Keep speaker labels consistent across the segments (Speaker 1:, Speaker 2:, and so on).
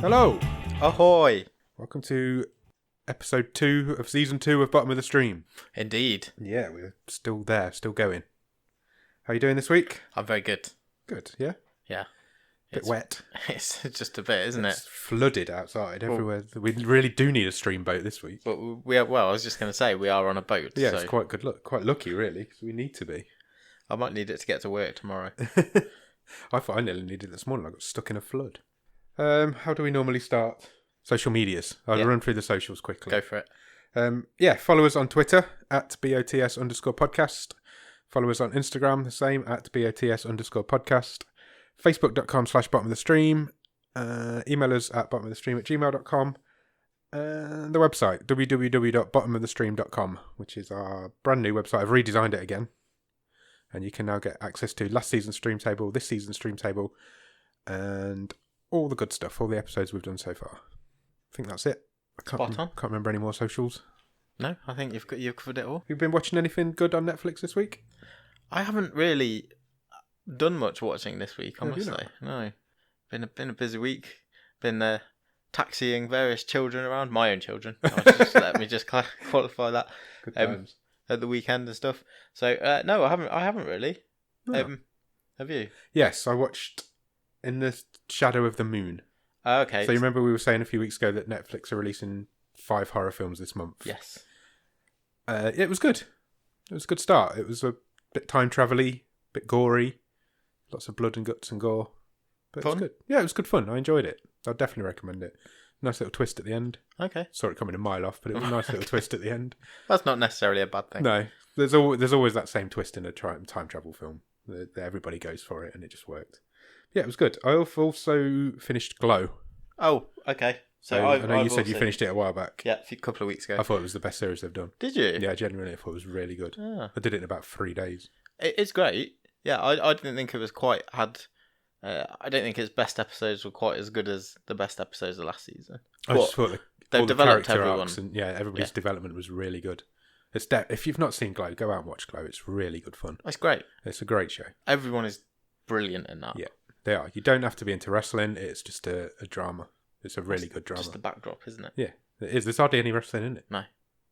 Speaker 1: Hello!
Speaker 2: Ahoy!
Speaker 1: Welcome to episode 2 of season 2 of Bottom of the Stream.
Speaker 2: Indeed.
Speaker 1: Yeah, we're still there, still going. How are you doing this week?
Speaker 2: I'm very good.
Speaker 1: Good, yeah?
Speaker 2: Yeah.
Speaker 1: Bit wet.
Speaker 2: It's just a bit, isn't
Speaker 1: It's
Speaker 2: it?
Speaker 1: flooded outside everywhere. We really do need a stream boat this week.
Speaker 2: But we are, well, I was just going to say, we are on a boat.
Speaker 1: Yeah,
Speaker 2: so
Speaker 1: it's quite good luck. Quite lucky, really, because we need to be.
Speaker 2: I might need it to get to work tomorrow.
Speaker 1: I thought I nearly needed it this morning. I got stuck in a flood. How do we normally start? Social medias. I'll run through the socials quickly.
Speaker 2: Go for it.
Speaker 1: Follow us on Twitter at BOTS_podcast. Follow us on Instagram, the same, at BOTS_podcast. Facebook.com/bottom of the stream. Email us at bottomofthestream@gmail.com. And the website, www.bottomofthestream.com, which is our brand new website. I've redesigned it again. And you can now get access to last season's stream table, this season's stream table, and all the good stuff, all the episodes we've done so far. I think that's it. I can't remember any more socials.
Speaker 2: No, I think you've covered it all.
Speaker 1: You've been watching anything good on Netflix this week?
Speaker 2: I haven't really done much watching this week, I must say. No. Been a busy week. Been taxiing various children around. My own children. Let me just qualify that.
Speaker 1: Good times.
Speaker 2: At the weekend and stuff. So no, I haven't really.
Speaker 1: No.
Speaker 2: Have you?
Speaker 1: Yes, I watched In the Shadow of the Moon.
Speaker 2: Okay.
Speaker 1: So you remember we were saying a few weeks ago that Netflix are releasing 5 horror films this month?
Speaker 2: Yes.
Speaker 1: It was good. It was a good start. It was a bit time travel-y, bit gory, lots of blood and guts and gore. But
Speaker 2: Fun?
Speaker 1: It was good. Yeah, it was good fun. I enjoyed it. I'd definitely recommend it. Nice little twist at the end.
Speaker 2: Okay.
Speaker 1: Saw it coming a mile off, but it was a nice little twist at the end.
Speaker 2: That's not necessarily a bad thing.
Speaker 1: No, there's always that same twist in a time travel film. Everybody goes for it, and it just worked. Yeah, it was good. I've also finished Glow.
Speaker 2: Oh, okay. So
Speaker 1: I know you said you finished it a while back.
Speaker 2: Yeah, a couple of weeks ago.
Speaker 1: I thought it was the best series they've done.
Speaker 2: Did you?
Speaker 1: Yeah, genuinely, I thought it was really good.
Speaker 2: Ah.
Speaker 1: I did it in about 3 days.
Speaker 2: It's great. Yeah, I didn't think it was quite I don't think its best episodes were quite as good as the best episodes of last season.
Speaker 1: I just thought
Speaker 2: they've developed everyone.
Speaker 1: Arcs and everybody's development was really good. If you've not seen Glow, go out and watch Glow. It's really good fun.
Speaker 2: It's great.
Speaker 1: It's a great show.
Speaker 2: Everyone is brilliant in that.
Speaker 1: Yeah, they are. You don't have to be into wrestling. It's just a drama. It's a really good drama.
Speaker 2: Just the backdrop, isn't it?
Speaker 1: Yeah, it is. There's hardly any wrestling in it.
Speaker 2: No.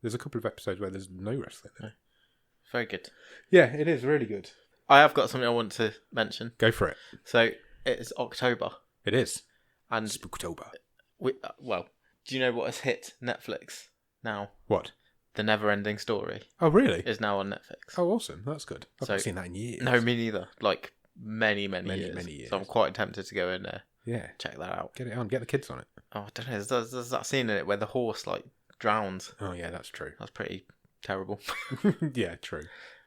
Speaker 1: There's a couple of episodes where there's no wrestling in it.
Speaker 2: Very good.
Speaker 1: Yeah, it is really good.
Speaker 2: I have got something I want to mention.
Speaker 1: Go for it.
Speaker 2: So, it's October.
Speaker 1: It is.
Speaker 2: And
Speaker 1: Spooktober.
Speaker 2: Do you know what has hit Netflix now?
Speaker 1: What?
Speaker 2: The Never-Ending Story.
Speaker 1: Oh, really?
Speaker 2: Is now on Netflix.
Speaker 1: Oh, awesome. That's good. I've not seen that in years.
Speaker 2: No, me neither. Like, many years. So I'm quite tempted to go in there.
Speaker 1: Yeah.
Speaker 2: Check that out.
Speaker 1: Get it on. Get the kids on it.
Speaker 2: Oh, I don't know. There's that scene in it where the horse, drowns.
Speaker 1: Oh, yeah, that's true.
Speaker 2: That's pretty terrible.
Speaker 1: Yeah, true.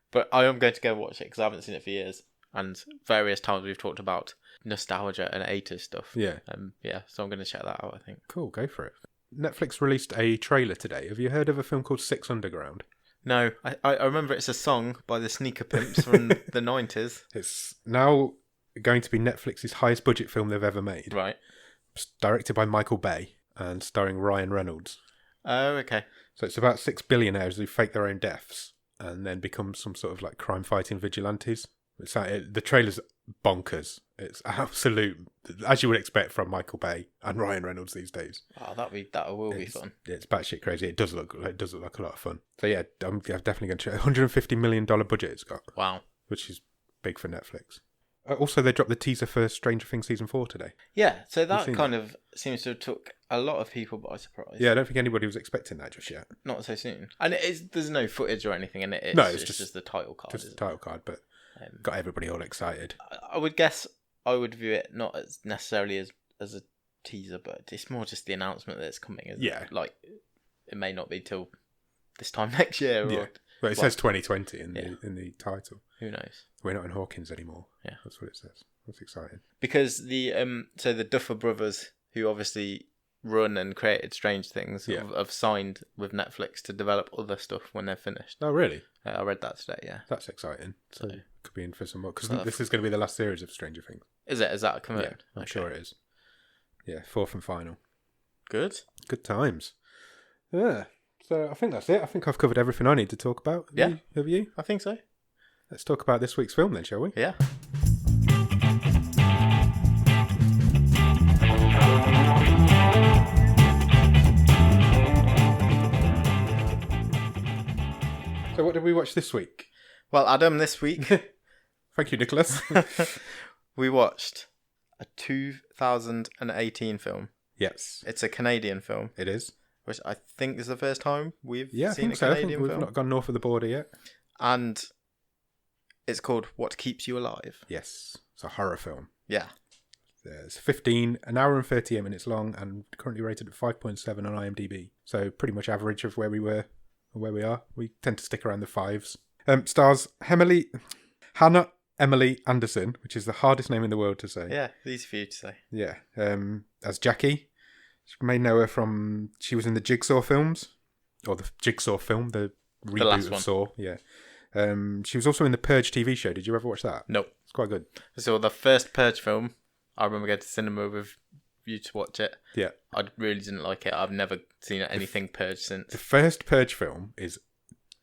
Speaker 2: But I am going to go watch it because I haven't seen it for years. And various times we've talked about nostalgia and 80s stuff.
Speaker 1: Yeah.
Speaker 2: So I'm going to check that out, I think.
Speaker 1: Cool, go for it. Netflix released a trailer today. Have you heard of a film called Six Underground?
Speaker 2: No, I remember it's a song by the Sneaker Pimps from the 90s.
Speaker 1: It's now going to be Netflix's highest budget film they've ever made.
Speaker 2: Right.
Speaker 1: It's directed by Michael Bay and starring Ryan Reynolds.
Speaker 2: Oh, okay.
Speaker 1: So it's about 6 billionaires who fake their own deaths and then become some sort of crime-fighting vigilantes. The trailer's bonkers. It's absolute, as you would expect from Michael Bay and Ryan Reynolds these days.
Speaker 2: Oh, that will be fun.
Speaker 1: It's batshit crazy. It does look like a lot of fun. So yeah, I'm definitely going to check. $150 million budget it's got.
Speaker 2: Wow.
Speaker 1: Which is big for Netflix. Also, they dropped the teaser for Stranger Things Season 4 today.
Speaker 2: Yeah, so that kind of seems to have took a lot of people by surprise.
Speaker 1: Yeah, I don't think anybody was expecting that just yet.
Speaker 2: Not so soon. And there's no footage or anything in it. It's just the title card.
Speaker 1: Just the title card, but got everybody all excited.
Speaker 2: I would guess I would view it not as necessarily as a teaser, but it's more just the announcement that it's coming. It may not be till this time next year. Or,
Speaker 1: But it says 2020 in the title.
Speaker 2: Who knows?
Speaker 1: We're not in Hawkins anymore.
Speaker 2: Yeah,
Speaker 1: that's what it says. That's exciting.
Speaker 2: Because the Duffer Brothers, who obviously run and created Strange Things, have signed with Netflix to develop other stuff when they're finished.
Speaker 1: Oh, really?
Speaker 2: I read that today. Yeah,
Speaker 1: that's exciting. So could be in for some more because this is going to be the last series of Stranger Things.
Speaker 2: Is it? Is that confirmed?
Speaker 1: Yeah, I'm sure it is. Yeah, 4th and final.
Speaker 2: Good times.
Speaker 1: Yeah. So I think that's it. I think I've covered everything I need to talk about. Have you?
Speaker 2: I think so.
Speaker 1: Let's talk about this week's film then, shall we?
Speaker 2: Yeah.
Speaker 1: So what did we watch this week?
Speaker 2: Well, Adam, this week
Speaker 1: Thank you, Nicholas.
Speaker 2: we watched a 2018 film.
Speaker 1: Yes,
Speaker 2: It's a Canadian film,
Speaker 1: it is.
Speaker 2: which I think is the first time we've
Speaker 1: Yeah, I
Speaker 2: seen
Speaker 1: think
Speaker 2: a
Speaker 1: so. I
Speaker 2: Canadian
Speaker 1: think we've
Speaker 2: film.
Speaker 1: not gone north of the border yet.
Speaker 2: And it's called What Keeps You Alive.
Speaker 1: Yes, it's a horror film.
Speaker 2: Yeah.
Speaker 1: It's an hour and 38 minutes long, and currently rated at 5.7 on IMDb. So pretty much average of where we were or where we are. We tend to stick around the fives. Stars Hannah Emily Anderson, which is the hardest name in the world to say.
Speaker 2: Yeah, easy for you to say.
Speaker 1: Yeah. As Jackie. You may know her from... She was in the Jigsaw films. Or the Jigsaw film, the reboot
Speaker 2: last
Speaker 1: of
Speaker 2: one.
Speaker 1: Saw. Yeah. She was also in the Purge TV show. Did you ever watch that?
Speaker 2: Nope.
Speaker 1: It's quite good.
Speaker 2: So the first Purge film, I remember going to cinema with you to watch it.
Speaker 1: Yeah.
Speaker 2: I really didn't like it. I've never seen anything Purge since.
Speaker 1: The first Purge film is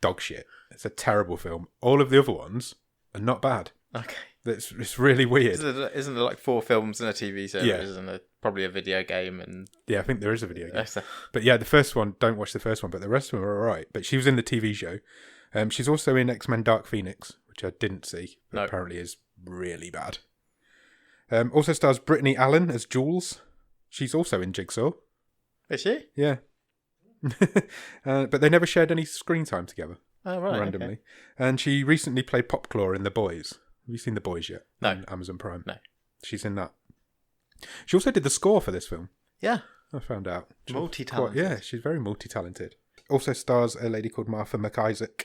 Speaker 1: dog shit. It's a terrible film. All of the other ones are not bad.
Speaker 2: Okay.
Speaker 1: It's really weird.
Speaker 2: Isn't there like 4 films and a TV series
Speaker 1: Yeah.
Speaker 2: and probably a video game and...
Speaker 1: Yeah, I think there is a video game.
Speaker 2: So-
Speaker 1: But yeah, the first one, don't watch the first one, but the rest of them are alright. But she was in the TV show. She's also in X-Men Dark Phoenix, which I didn't see, but
Speaker 2: No.
Speaker 1: apparently is really bad. Also stars Brittany Allen as Jules. She's also in Jigsaw.
Speaker 2: Is she?
Speaker 1: Yeah. But they never shared any screen time together,
Speaker 2: Oh, right.
Speaker 1: randomly.
Speaker 2: Okay.
Speaker 1: And she recently played Popclaw in The Boys. Have you seen The Boys yet?
Speaker 2: No.
Speaker 1: On Amazon Prime.
Speaker 2: No.
Speaker 1: She's in that. She also did the score for this film.
Speaker 2: Yeah.
Speaker 1: I found out.
Speaker 2: Multi-talented.
Speaker 1: Yeah, she's very multi-talented. Also stars a lady called Martha McIsaac,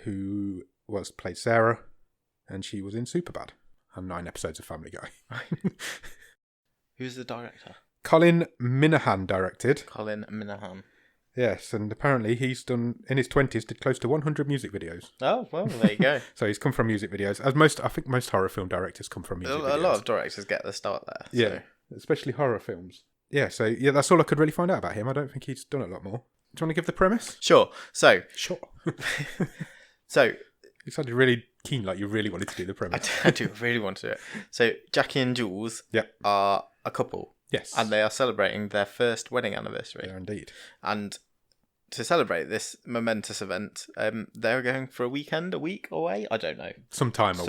Speaker 1: who played Sarah, and she was in Superbad and 9 episodes of Family Guy.
Speaker 2: Who's the director?
Speaker 1: Colin Minahan directed.
Speaker 2: Colin Minahan.
Speaker 1: Yes, and apparently he's done, in his 20s, did close to 100 music videos.
Speaker 2: Oh, well, there you go.
Speaker 1: So he's come from music videos. I think most horror film directors come from music videos.
Speaker 2: A lot of directors get the start there.
Speaker 1: Yeah, especially horror films. Yeah, so yeah, that's all I could really find out about him. I don't think he's done a lot more. Do you want to give the premise?
Speaker 2: Sure. So,
Speaker 1: Sure.
Speaker 2: so
Speaker 1: You sounded really keen, like you really wanted to do the premise.
Speaker 2: I do really want to do it. So, Jackie and Jules are a couple.
Speaker 1: Yes.
Speaker 2: And they are celebrating their first wedding anniversary.
Speaker 1: Yeah, indeed.
Speaker 2: And to celebrate this momentous event, they're going for a week away? I don't know.
Speaker 1: Some time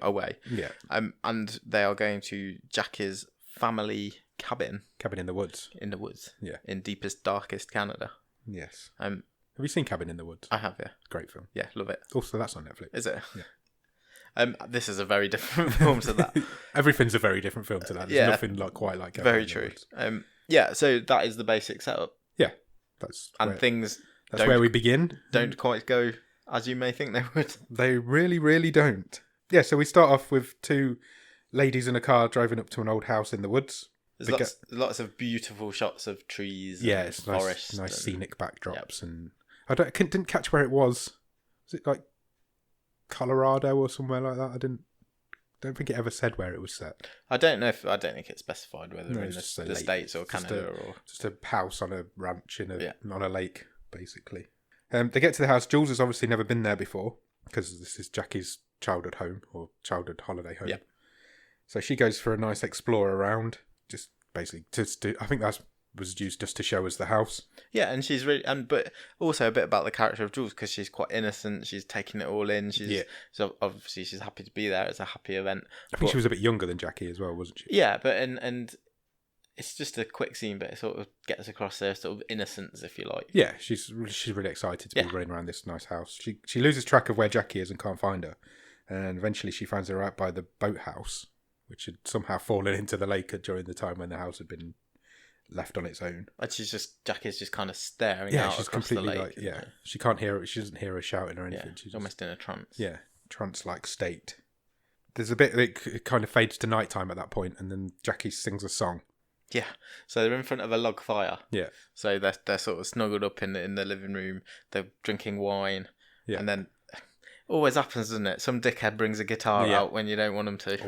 Speaker 1: away. Yeah.
Speaker 2: And they are going to Jackie's family cabin.
Speaker 1: Cabin in the Woods.
Speaker 2: In the woods.
Speaker 1: Yeah.
Speaker 2: In deepest, darkest Canada.
Speaker 1: Yes.
Speaker 2: Have
Speaker 1: you seen Cabin in the Woods?
Speaker 2: I have, yeah.
Speaker 1: Great film.
Speaker 2: Yeah, love it.
Speaker 1: Also, that's on Netflix.
Speaker 2: Is it?
Speaker 1: Yeah.
Speaker 2: This is a very different film to that.
Speaker 1: Everything's a very different film to that. There's nothing quite like Cabin
Speaker 2: very
Speaker 1: in the
Speaker 2: true.
Speaker 1: Woods.
Speaker 2: Yeah, so that is the basic setup.
Speaker 1: Yeah.
Speaker 2: That's
Speaker 1: That's where we begin.
Speaker 2: Don't quite go as you may think they would.
Speaker 1: They really, really don't. Yeah, so we start off with 2 ladies in a car driving up to an old house in the woods.
Speaker 2: There's lots of beautiful shots of trees.
Speaker 1: Yeah,
Speaker 2: and
Speaker 1: it's
Speaker 2: forests.
Speaker 1: nice scenic backdrops,
Speaker 2: Yep.
Speaker 1: and I didn't catch where it was. Was it like Colorado or somewhere like that? I don't think it ever said where it was set.
Speaker 2: I don't think it's specified whether they're in
Speaker 1: it's
Speaker 2: the
Speaker 1: just a lake.
Speaker 2: States or Canada or
Speaker 1: Just a house on a ranch on a lake, basically. They get to the house. Jules has obviously never been there before because this is Jackie's childhood home or childhood holiday home.
Speaker 2: Yep.
Speaker 1: So she goes for a nice explore around, just basically I think that was used just to show us the house.
Speaker 2: Yeah, and she's really but also a bit about the character of Jules because she's quite innocent. She's taking it all in. So obviously she's happy to be there. It's a happy event.
Speaker 1: I think she was a bit younger than Jackie as well, wasn't she?
Speaker 2: Yeah, but and it's just a quick scene, but it sort of gets across their sort of innocence, if you like.
Speaker 1: Yeah, she's really excited to be running around this nice house. She loses track of where Jackie is and can't find her, and eventually she finds her out by the boathouse, which had somehow fallen into the lake during the time when the house had been left on its own.
Speaker 2: And Jackie's just kind of staring out
Speaker 1: she's
Speaker 2: across the
Speaker 1: completely
Speaker 2: lake.
Speaker 1: She can't hear it. She doesn't hear her shouting or anything.
Speaker 2: Yeah,
Speaker 1: She's
Speaker 2: almost in a trance.
Speaker 1: Yeah, trance-like state. There's a bit, it kind of fades to nighttime at that point, and then Jackie sings a song.
Speaker 2: Yeah, so they're in front of a log fire.
Speaker 1: Yeah.
Speaker 2: So they're sort of snuggled up in the living room. They're drinking wine. Yeah. And then always happens, doesn't it? Some dickhead brings a guitar out when you don't want them to.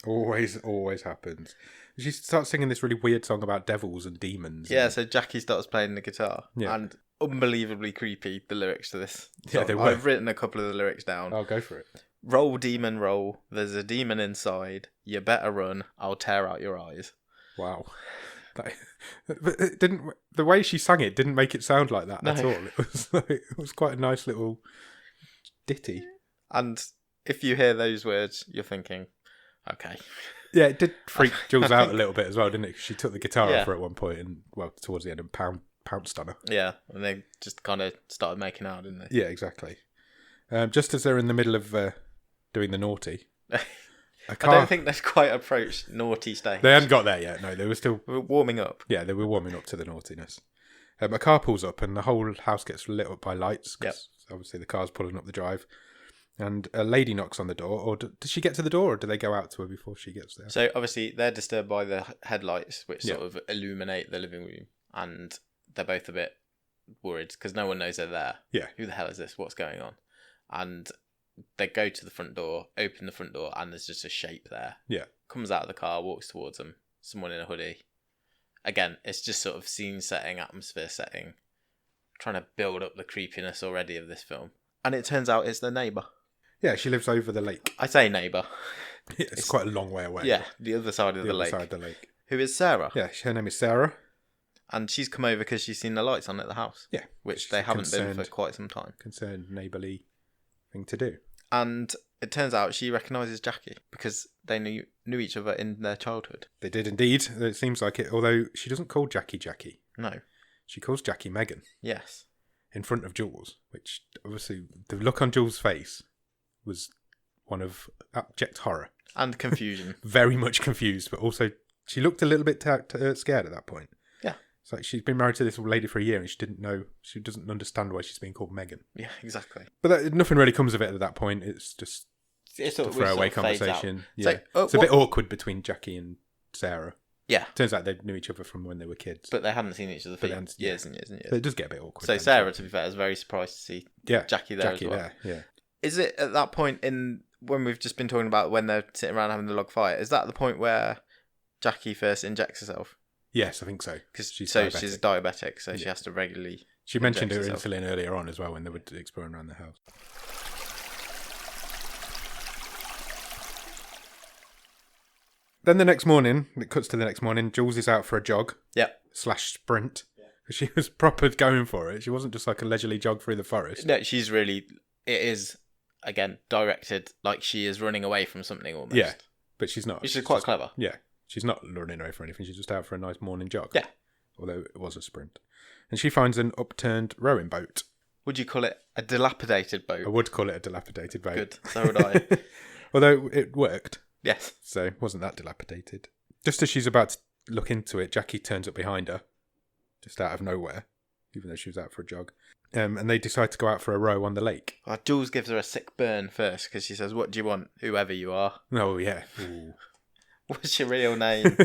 Speaker 2: Always
Speaker 1: happens. She starts singing this really weird song about devils and demons.
Speaker 2: Yeah, so Jackie starts playing the guitar. Yeah. And unbelievably creepy, the lyrics to this.
Speaker 1: Yeah, they were.
Speaker 2: I've written a couple of the lyrics down.
Speaker 1: I'll go for it.
Speaker 2: Roll, demon, roll. There's a demon inside. You better run. I'll tear out your eyes.
Speaker 1: Wow. But it didn't. The way she sang it didn't make it sound like that
Speaker 2: No.
Speaker 1: at all. It was quite a nice little ditty.
Speaker 2: And if you hear those words, you're thinking, okay.
Speaker 1: Yeah, it did freak Jules out a little bit as well, didn't it? 'Cause she took the guitar
Speaker 2: Yeah.
Speaker 1: off her at one point, and towards the end, and pounced on her.
Speaker 2: Yeah, and they just kind of started making out, didn't they?
Speaker 1: Yeah, exactly. Just as they're in the middle of doing the naughty,
Speaker 2: I don't think they've quite approached naughty stage.
Speaker 1: They hadn't got there yet. No, they were still.
Speaker 2: We're warming up.
Speaker 1: Yeah, they were warming up to the naughtiness. A car pulls up, and the whole house gets lit up by lights. Because obviously the car's pulling up the drive. And a lady knocks on the door, or does she get to the door, or do they go out to her before she gets there?
Speaker 2: So obviously they're disturbed by the headlights, which sort of illuminate the living room, and they're both a bit worried because no one knows they're there.
Speaker 1: Yeah.
Speaker 2: Who the hell is this? What's going on? And they go to the front door, open the front door, and there's just a shape there.
Speaker 1: Yeah.
Speaker 2: Comes out of the car, walks towards them. Someone in a hoodie. Again, it's just sort of scene setting, atmosphere setting, trying to build up the creepiness already of this film. And it turns out it's their neighbour.
Speaker 1: Yeah, she lives over the lake.
Speaker 2: I say neighbour.
Speaker 1: Yeah, it's quite a long way away.
Speaker 2: Yeah, the other side of the lake.
Speaker 1: Other side of the lake.
Speaker 2: Who is Sarah.
Speaker 1: Yeah, her name is Sarah.
Speaker 2: And she's come over because she's seen the lights on at the house.
Speaker 1: Yeah.
Speaker 2: Which they haven't been for quite some time.
Speaker 1: Concerned, neighbourly thing to do.
Speaker 2: And it turns out she recognises Jackie because they knew each other in their childhood.
Speaker 1: They did indeed. It seems like it, although she doesn't call Jackie.
Speaker 2: No.
Speaker 1: She calls Jackie Megan.
Speaker 2: Yes.
Speaker 1: In front of Jules, which obviously the look on Jules' face was one of abject horror.
Speaker 2: And confusion.
Speaker 1: Very much confused, but also she looked a little bit scared at that point.
Speaker 2: Yeah.
Speaker 1: It's like she's been married to this lady for a year and she doesn't understand why she's being called Megan.
Speaker 2: Yeah, exactly.
Speaker 1: But nothing really comes of it at that point. It's just
Speaker 2: it's
Speaker 1: a throwaway conversation. Yeah. It's a bit awkward between Jackie and Sarah.
Speaker 2: Yeah.
Speaker 1: Turns out they knew each other from when they were kids.
Speaker 2: But they hadn't seen each other for years and years and years.
Speaker 1: So it does get a bit awkward.
Speaker 2: So Sarah, to be fair, is very surprised to see Jackie there as well.
Speaker 1: Yeah.
Speaker 2: Is it at that point when we've just been talking about when they're sitting around having the log fight, is that the point where Jackie first injects herself?
Speaker 1: Yes, I think so.
Speaker 2: Because she's diabetic, so she has to regularly.
Speaker 1: She mentioned her insulin earlier on as well when they were exploring around the house. Then the next morning, it cuts to the next morning, Jules is out for a jog.
Speaker 2: Yep.
Speaker 1: /sprint. Because she was proper going for it. She wasn't just like a leisurely jog through the forest.
Speaker 2: No, she's really. It is, again, directed like she is running away from something almost.
Speaker 1: Yeah, but she's not.
Speaker 2: Which is quite clever.
Speaker 1: Yeah. She's not running away from anything. She's just out for a nice morning jog.
Speaker 2: Yeah.
Speaker 1: Although it was a sprint. And she finds an upturned rowing boat.
Speaker 2: Would you call it a dilapidated boat?
Speaker 1: I would call it a dilapidated boat.
Speaker 2: Good. So would I.
Speaker 1: Although it worked.
Speaker 2: Yes.
Speaker 1: So it wasn't that dilapidated. Just as she's about to look into it, Jackie turns up behind her. Just out of nowhere. Even though she was out for a jog. And they decide to go out for a row on the lake.
Speaker 2: Jules gives her a sick burn first because she says, "What do you want, whoever you are?"
Speaker 1: Oh, yeah. Ooh.
Speaker 2: What's your real name?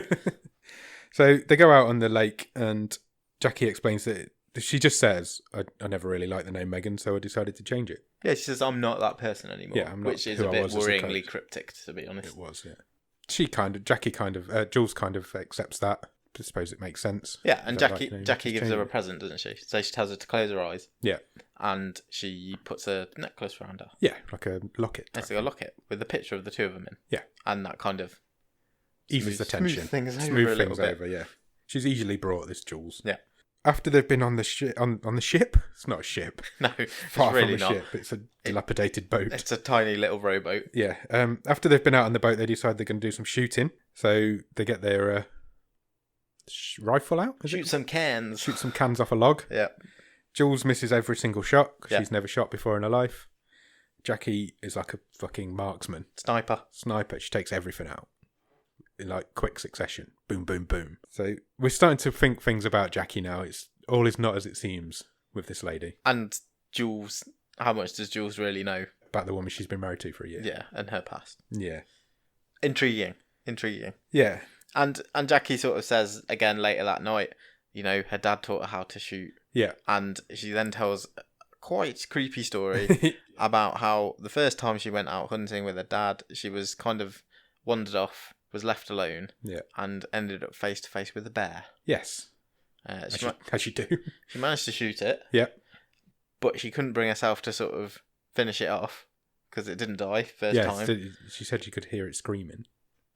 Speaker 1: So they go out on the lake and Jackie explains that she just says, I never really liked the name Megan, so I decided to change it.
Speaker 2: Yeah, she says, "I'm not that person anymore."
Speaker 1: Yeah, I'm not
Speaker 2: which is
Speaker 1: who
Speaker 2: a
Speaker 1: I
Speaker 2: bit
Speaker 1: was as a
Speaker 2: worryingly
Speaker 1: coach.
Speaker 2: cryptic, to be honest.
Speaker 1: It was, yeah. Jules kind of accepts that. I suppose it makes sense.
Speaker 2: Yeah, and Jackie gives her a
Speaker 1: it.
Speaker 2: present, doesn't she? So she tells her to close her eyes.
Speaker 1: Yeah.
Speaker 2: And she puts a necklace around her.
Speaker 1: Yeah, like a locket.
Speaker 2: It's like a locket with a picture of the two of them in.
Speaker 1: Yeah.
Speaker 2: And that kind of
Speaker 1: eases the tension.
Speaker 2: Smooth things over,
Speaker 1: yeah. She's easily brought, this Jules.
Speaker 2: Yeah.
Speaker 1: After they've been on the ship, it's not a ship.
Speaker 2: No, it's
Speaker 1: far
Speaker 2: really
Speaker 1: from a ship. It's a dilapidated boat.
Speaker 2: It's a tiny little rowboat.
Speaker 1: Yeah. After they've been out on the boat, they decide they're going to do some shooting. So they get their rifle out.
Speaker 2: Shoot some cans.
Speaker 1: Shoot some cans off a log.
Speaker 2: Yeah.
Speaker 1: Jules misses every single shot because she's never shot before in her life. Jackie is like a fucking marksman. Sniper. She takes everything out in like quick succession. Boom, boom, boom. So we're starting to think things about Jackie now. It's all is not as it seems with this lady.
Speaker 2: And Jules, how much does Jules really know
Speaker 1: about the woman she's been married to for a year?
Speaker 2: Yeah, and her past.
Speaker 1: Yeah.
Speaker 2: Intriguing.
Speaker 1: Yeah.
Speaker 2: And Jackie sort of says again later that night, her dad taught her how to shoot.
Speaker 1: Yeah.
Speaker 2: And she then tells a quite creepy story about how the first time she went out hunting with her dad, she was kind of wandered off, was left alone, and ended up face to face with a bear.
Speaker 1: Yes. As you do.
Speaker 2: She managed to shoot it.
Speaker 1: Yeah.
Speaker 2: But she couldn't bring herself to sort of finish it off because it didn't die first time.
Speaker 1: She said she could hear it screaming.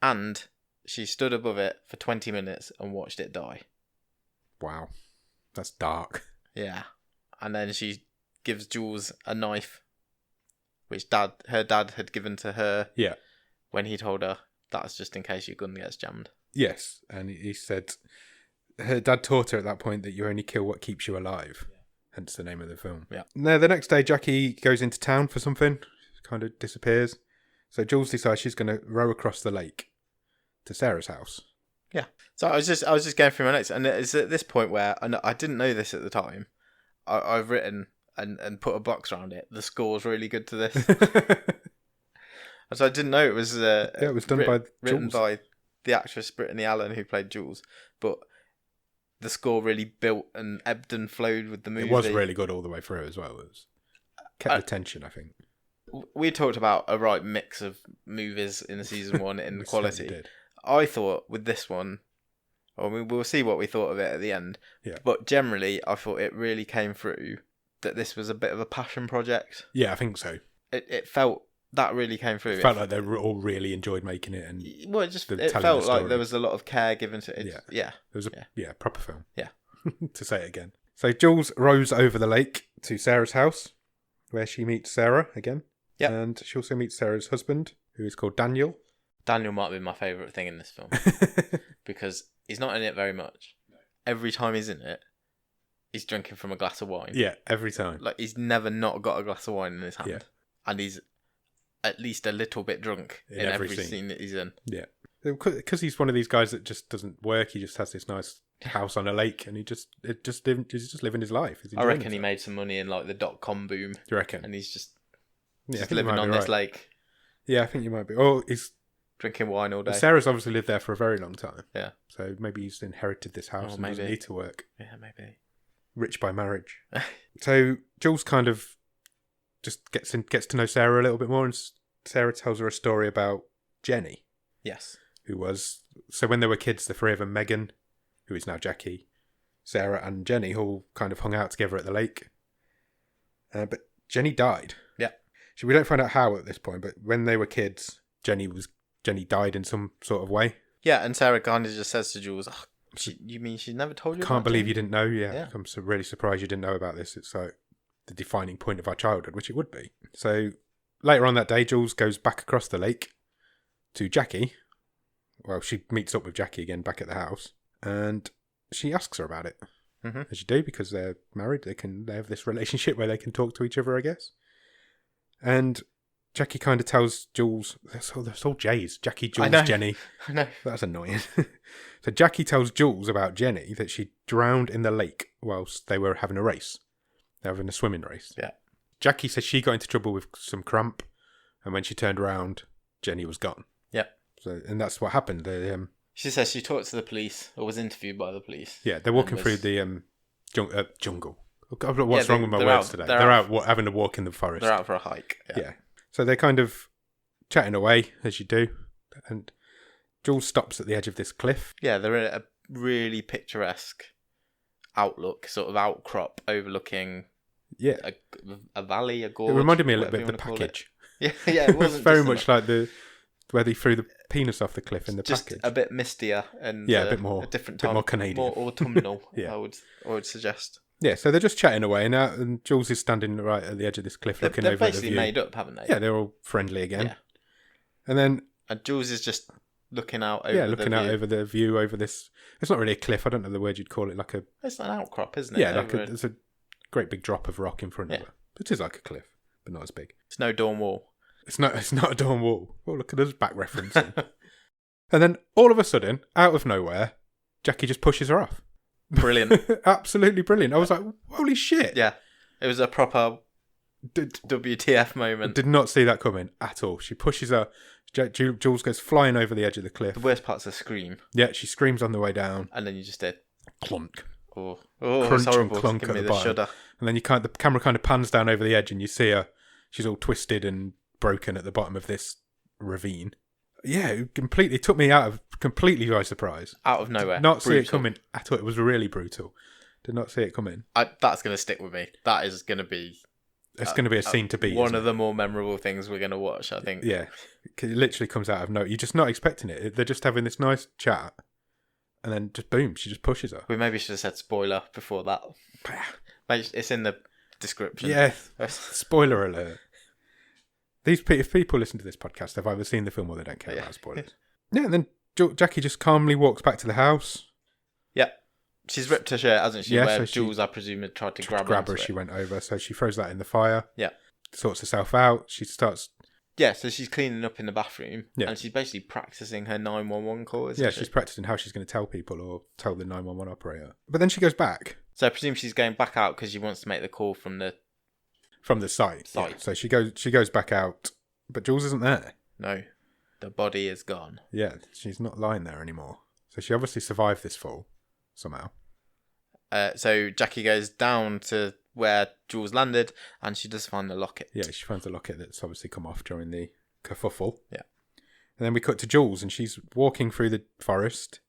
Speaker 2: And she stood above it for 20 minutes and watched it die.
Speaker 1: Wow. That's dark.
Speaker 2: Yeah. And then she gives Jules a knife, which her dad had given to her.
Speaker 1: Yeah.
Speaker 2: When he told her, that's just in case your gun gets jammed.
Speaker 1: Yes. And he said, her dad taught her at that point that you only kill what keeps you alive. Yeah. Hence the name of the film.
Speaker 2: Yeah.
Speaker 1: Now, the next day, Jackie goes into town for something. Kind of disappears. So Jules decides she's going to row across the lake to Sarah's house.
Speaker 2: Yeah. So I was just going through my notes, and it's at this point where I didn't know this at the time. I've written and put a box around it. The score's really good to this. So I didn't know it was.
Speaker 1: It was written
Speaker 2: by the actress Brittany Allen who played Jules, but the score really built and ebbed and flowed with the movie.
Speaker 1: It was really good all the way through as well. It kept the tension, I think.
Speaker 2: We talked about a right mix of movies in season 1 in quality.
Speaker 1: Did.
Speaker 2: I thought with this one, we'll see what we thought of it at the end.
Speaker 1: Yeah.
Speaker 2: But generally, I thought it really came through that this was a bit of a passion project.
Speaker 1: Yeah, I think so.
Speaker 2: It felt that really came through.
Speaker 1: It felt like they all really enjoyed making it, and
Speaker 2: it felt like there was a lot of care given to it. Yeah.
Speaker 1: It was a proper film.
Speaker 2: Yeah.
Speaker 1: To say it again. So Jules rows over the lake to Sarah's house, where she meets Sarah again.
Speaker 2: Yeah.
Speaker 1: And she also meets Sarah's husband, who is called Daniel.
Speaker 2: Daniel might be my favourite thing in this film. Because he's not in it very much. Every time he's in it, he's drinking from a glass of wine.
Speaker 1: Yeah, every time.
Speaker 2: Like, he's never not got a glass of wine in his hand.
Speaker 1: Yeah.
Speaker 2: And he's at least a little bit drunk in every scene that he's in.
Speaker 1: Yeah. Because he's one of these guys that just doesn't work. He just has this nice house on a lake, and he's just living his life.
Speaker 2: I reckon he made some money in like the .com boom.
Speaker 1: Do you reckon?
Speaker 2: And he's just
Speaker 1: Yeah,
Speaker 2: living on this lake.
Speaker 1: Yeah, I think you might be. Oh, he's
Speaker 2: drinking wine all day.
Speaker 1: Sarah's obviously lived there for a very long time.
Speaker 2: Yeah.
Speaker 1: So maybe he's inherited this house and doesn't need to work.
Speaker 2: Yeah, maybe.
Speaker 1: Rich by marriage. So Jules kind of just gets to know Sarah a little bit more, and Sarah tells her a story about Jenny.
Speaker 2: Yes.
Speaker 1: Who was... So when they were kids, the three of them, Megan, who is now Jackie, Sarah and Jenny, all kind of hung out together at the lake. But Jenny died.
Speaker 2: Yeah.
Speaker 1: We don't find out how at this point, but when they were kids, Jenny died in some sort of way.
Speaker 2: Yeah, and Sarah kind of just says to Jules, you mean she never told you
Speaker 1: Can't believe
Speaker 2: Jenny?
Speaker 1: You didn't know? Yeah. I'm so really surprised you didn't know about this. It's like the defining point of our childhood, which it would be. So later on that day, Jules goes back across the lake to Jackie. Well, she meets up with Jackie again back at the house, and she asks her about it.
Speaker 2: Mm-hmm.
Speaker 1: As you do, because they're married, they have this relationship where they can talk to each other, I guess. And Jackie kind of tells Jules, that's all J's. Jackie, Jules, Jenny.
Speaker 2: I know.
Speaker 1: That's annoying. So Jackie tells Jules about Jenny that she drowned in the lake whilst they were having a race. They were having a swimming race.
Speaker 2: Yeah.
Speaker 1: Jackie says she got into trouble with some cramp, and when she turned around, Jenny was gone.
Speaker 2: Yeah.
Speaker 1: So, and that's what happened.
Speaker 2: She says she talked to the police, or was interviewed by the police.
Speaker 1: Yeah, they're walking through the jungle. What's wrong with my words today? They're out having to walk in the forest.
Speaker 2: They're out for a hike.
Speaker 1: Yeah. So they're kind of chatting away, as you do. And Jules stops at the edge of this cliff.
Speaker 2: Yeah, they're in a really picturesque outlook, sort of outcrop overlooking a valley, a gorge.
Speaker 1: It reminded me a little bit of The Package.
Speaker 2: Yeah, it wasn't
Speaker 1: very much like where they threw the penis off the cliff in The Package.
Speaker 2: Just a bit mistier and
Speaker 1: a bit more,
Speaker 2: a different
Speaker 1: bit
Speaker 2: time,
Speaker 1: more Canadian,
Speaker 2: more autumnal.
Speaker 1: Yeah.
Speaker 2: I would suggest.
Speaker 1: Yeah, so they're just chatting away now, and Jules is standing right at the edge of this cliff, looking over the view.
Speaker 2: They're basically made up, haven't they?
Speaker 1: Yeah, they're all friendly again. Yeah. And
Speaker 2: Jules is just looking out over
Speaker 1: the view over this. It's not really a cliff. I don't know the word you'd call it.
Speaker 2: It's an outcrop, isn't it?
Speaker 1: Yeah, there's a great big drop of rock in front of it. It is like a cliff, but not as big.
Speaker 2: It's no dorm wall.
Speaker 1: It's not a dorm wall. Oh, look at us back referencing. And then all of a sudden, out of nowhere, Jackie just pushes her off.
Speaker 2: Brilliant.
Speaker 1: Absolutely brilliant. I was like, holy shit.
Speaker 2: Yeah. It was a proper WTF moment.
Speaker 1: Did not see that coming at all. She pushes her. Jules goes flying over the edge of the cliff.
Speaker 2: The worst part's a scream.
Speaker 1: Yeah, she screams on the way down.
Speaker 2: And then you just did
Speaker 1: clunk.
Speaker 2: Oh,
Speaker 1: crunch
Speaker 2: it's horrible.
Speaker 1: and clunk
Speaker 2: Give
Speaker 1: at
Speaker 2: me
Speaker 1: the
Speaker 2: the
Speaker 1: bottom.
Speaker 2: shudder.
Speaker 1: And then the camera kind of pans down over the edge, and you see her. She's all twisted and broken at the bottom of this ravine. Yeah, it took me completely by surprise.
Speaker 2: Out of nowhere.
Speaker 1: Did not see it coming at all. It was really brutal. Did not see it coming.
Speaker 2: That's going to stick with me. That is going to be
Speaker 1: It's going to be a scene to beat.
Speaker 2: One of the more memorable things we're going to watch, I think.
Speaker 1: Yeah. It literally comes out of nowhere. You're just not expecting it. They're just having this nice chat. And then just boom, she just pushes her.
Speaker 2: We maybe should have said spoiler before that. It's in the description.
Speaker 1: Yeah. Spoiler alert. If people listen to this podcast, they've either seen the film or they don't care about spoilers. Yeah, and then Jackie just calmly walks back to the house.
Speaker 2: Yeah. She's ripped her shirt, hasn't she?
Speaker 1: Yeah,
Speaker 2: Where
Speaker 1: so
Speaker 2: Jules, I presume, had tried to grab
Speaker 1: her as she went over. So she throws that in the fire.
Speaker 2: Yeah.
Speaker 1: Sorts herself out. She starts...
Speaker 2: Yeah, so she's cleaning up in the bathroom.
Speaker 1: Yeah.
Speaker 2: And she's basically practicing her 911 call, isn't she?
Speaker 1: She's practicing how she's going to tell people or tell the 911 operator. But then she goes back.
Speaker 2: So I presume she's going back out because she wants to make the call from the
Speaker 1: site. Yeah. So she goes back out, but Jules isn't there.
Speaker 2: No, the body is gone.
Speaker 1: Yeah, she's not lying there anymore. So she obviously survived this fall somehow.
Speaker 2: So Jackie goes down to where Jules landed, and she does find the locket.
Speaker 1: Yeah, she finds the locket that's obviously come off during the kerfuffle.
Speaker 2: Yeah.
Speaker 1: And then we cut to Jules, and she's walking through the forest.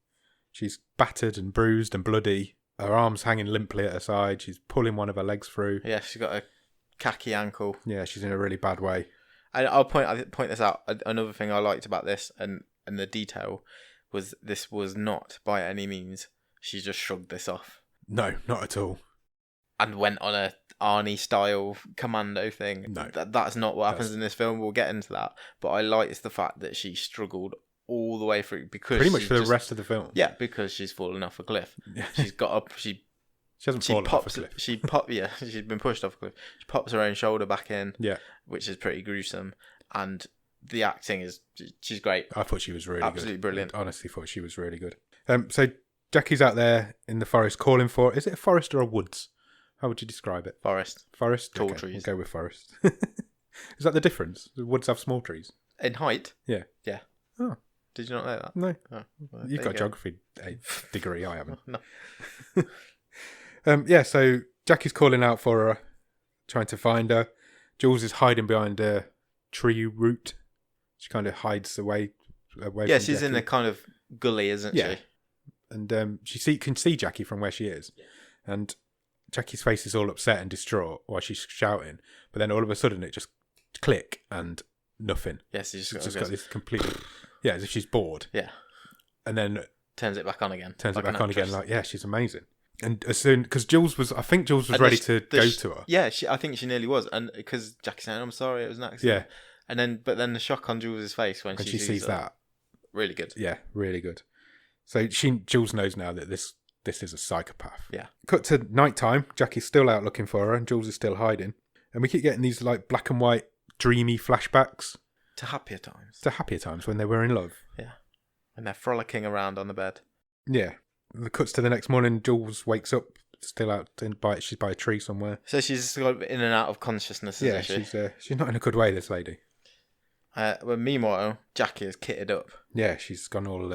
Speaker 1: She's battered and bruised and bloody. Her arms hanging limply at her side. She's pulling one of her legs through.
Speaker 2: Yeah, she's got a khaki ankle.
Speaker 1: Yeah, she's in a really bad way.
Speaker 2: And I'll point this out. Another thing I liked about this and the detail was this was not by any means. She just shrugged this off.
Speaker 1: No, not at all.
Speaker 2: And went on a Arnie style commando thing.
Speaker 1: No.
Speaker 2: That's not what happens in this film. We'll get into that. But I liked the fact that she struggled all the way through because
Speaker 1: pretty much for the rest of the film.
Speaker 2: Yeah, because she's fallen off a cliff. She's got up. She
Speaker 1: hasn't fallen off a cliff.
Speaker 2: She's been pushed off a cliff. She pops her own shoulder back in.
Speaker 1: Yeah,
Speaker 2: which is pretty gruesome. And the acting she's great.
Speaker 1: I thought she was really
Speaker 2: absolutely
Speaker 1: good.
Speaker 2: Brilliant.
Speaker 1: I honestly thought she was really good. So Jackie's out there in the forest calling for. Is it a forest or a woods? How would you describe it?
Speaker 2: Forest.
Speaker 1: Tall
Speaker 2: trees.
Speaker 1: We'll go with forest. Is that the difference? The woods have small trees.
Speaker 2: In height?
Speaker 1: Yeah.
Speaker 2: Yeah.
Speaker 1: Oh.
Speaker 2: Did you not know that?
Speaker 1: No.
Speaker 2: Oh, well,
Speaker 1: you've got a geography degree. I haven't.
Speaker 2: No.
Speaker 1: So Jackie's calling out for her, trying to find her. Jules is hiding behind a tree root. She kind of hides away
Speaker 2: yeah,
Speaker 1: from
Speaker 2: she's
Speaker 1: Jackie.
Speaker 2: in a kind of gully, isn't she?
Speaker 1: And she can see Jackie from where she is. Yeah. And Jackie's face is all upset and distraught while she's shouting. But then all of a sudden it just click and nothing.
Speaker 2: Yes, she's
Speaker 1: just got this completely... Yeah, as if she's bored.
Speaker 2: Yeah.
Speaker 1: And then...
Speaker 2: Turns it back on again.
Speaker 1: Like, she's amazing. And as soon... Because I think Jules was ready to go to her.
Speaker 2: Yeah, I think she nearly was. And because Jackie's saying, I'm sorry, it was an accident. Yeah. But then the shock on Jules' face when she sees that. Really good.
Speaker 1: Yeah, really good. So Jules knows now that this is a psychopath.
Speaker 2: Yeah.
Speaker 1: Cut to nighttime. Jackie's still out looking for her and Jules is still hiding. And we keep getting these like black and white dreamy flashbacks.
Speaker 2: To happier times.
Speaker 1: To happier times when they were in love.
Speaker 2: Yeah. And they're frolicking around on the bed.
Speaker 1: Yeah. The cuts to the next morning. Jules wakes up, still out she's by a tree somewhere.
Speaker 2: So she's got in and out of consciousness, isn't she?
Speaker 1: She's not in a good way, this lady.
Speaker 2: Well, meanwhile, Jackie is kitted up.
Speaker 1: Yeah, she's gone all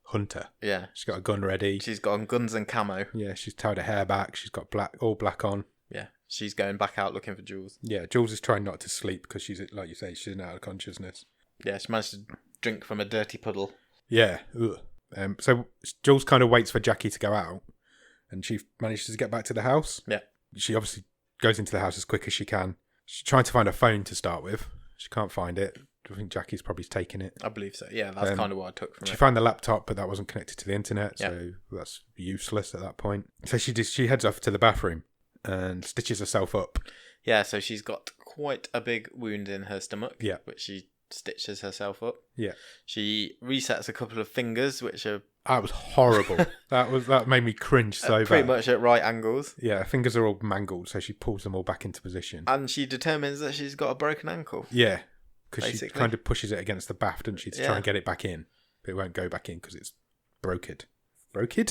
Speaker 1: hunter.
Speaker 2: Yeah.
Speaker 1: She's got a gun ready.
Speaker 2: She's got guns and camo.
Speaker 1: Yeah, she's tied her hair back. She's got all black on.
Speaker 2: Yeah, she's going back out looking for Jules.
Speaker 1: Yeah, Jules is trying not to sleep because she's, like you say, she's out of consciousness.
Speaker 2: Yeah, she managed to drink from a dirty puddle.
Speaker 1: Yeah. So Jules kind of waits for Jackie to go out and she manages to get back to the house.
Speaker 2: Yeah.
Speaker 1: She obviously goes into the house as quick as she can. She's trying to find her phone to start with. She can't find it. I think Jackie's probably taken it.
Speaker 2: I believe so. Yeah, that's kind of what I took from it.
Speaker 1: She found the laptop, but that wasn't connected to the internet, so that's useless at that point. So she heads off to the bathroom and stitches herself up.
Speaker 2: Yeah, so she's got quite a big wound in her stomach,
Speaker 1: yeah,
Speaker 2: which she stitches herself up.
Speaker 1: Yeah.
Speaker 2: She resets a couple of fingers, which are...
Speaker 1: That was horrible. that made me cringe so bad.
Speaker 2: Pretty much at right angles.
Speaker 1: Yeah, her fingers are all mangled, so she pulls them all back into position.
Speaker 2: And she determines that she's got a broken ankle.
Speaker 1: Yeah. Because she kind of pushes it against the bath, doesn't she, to try and get it back in. But it won't go back in because it's broken. Broken?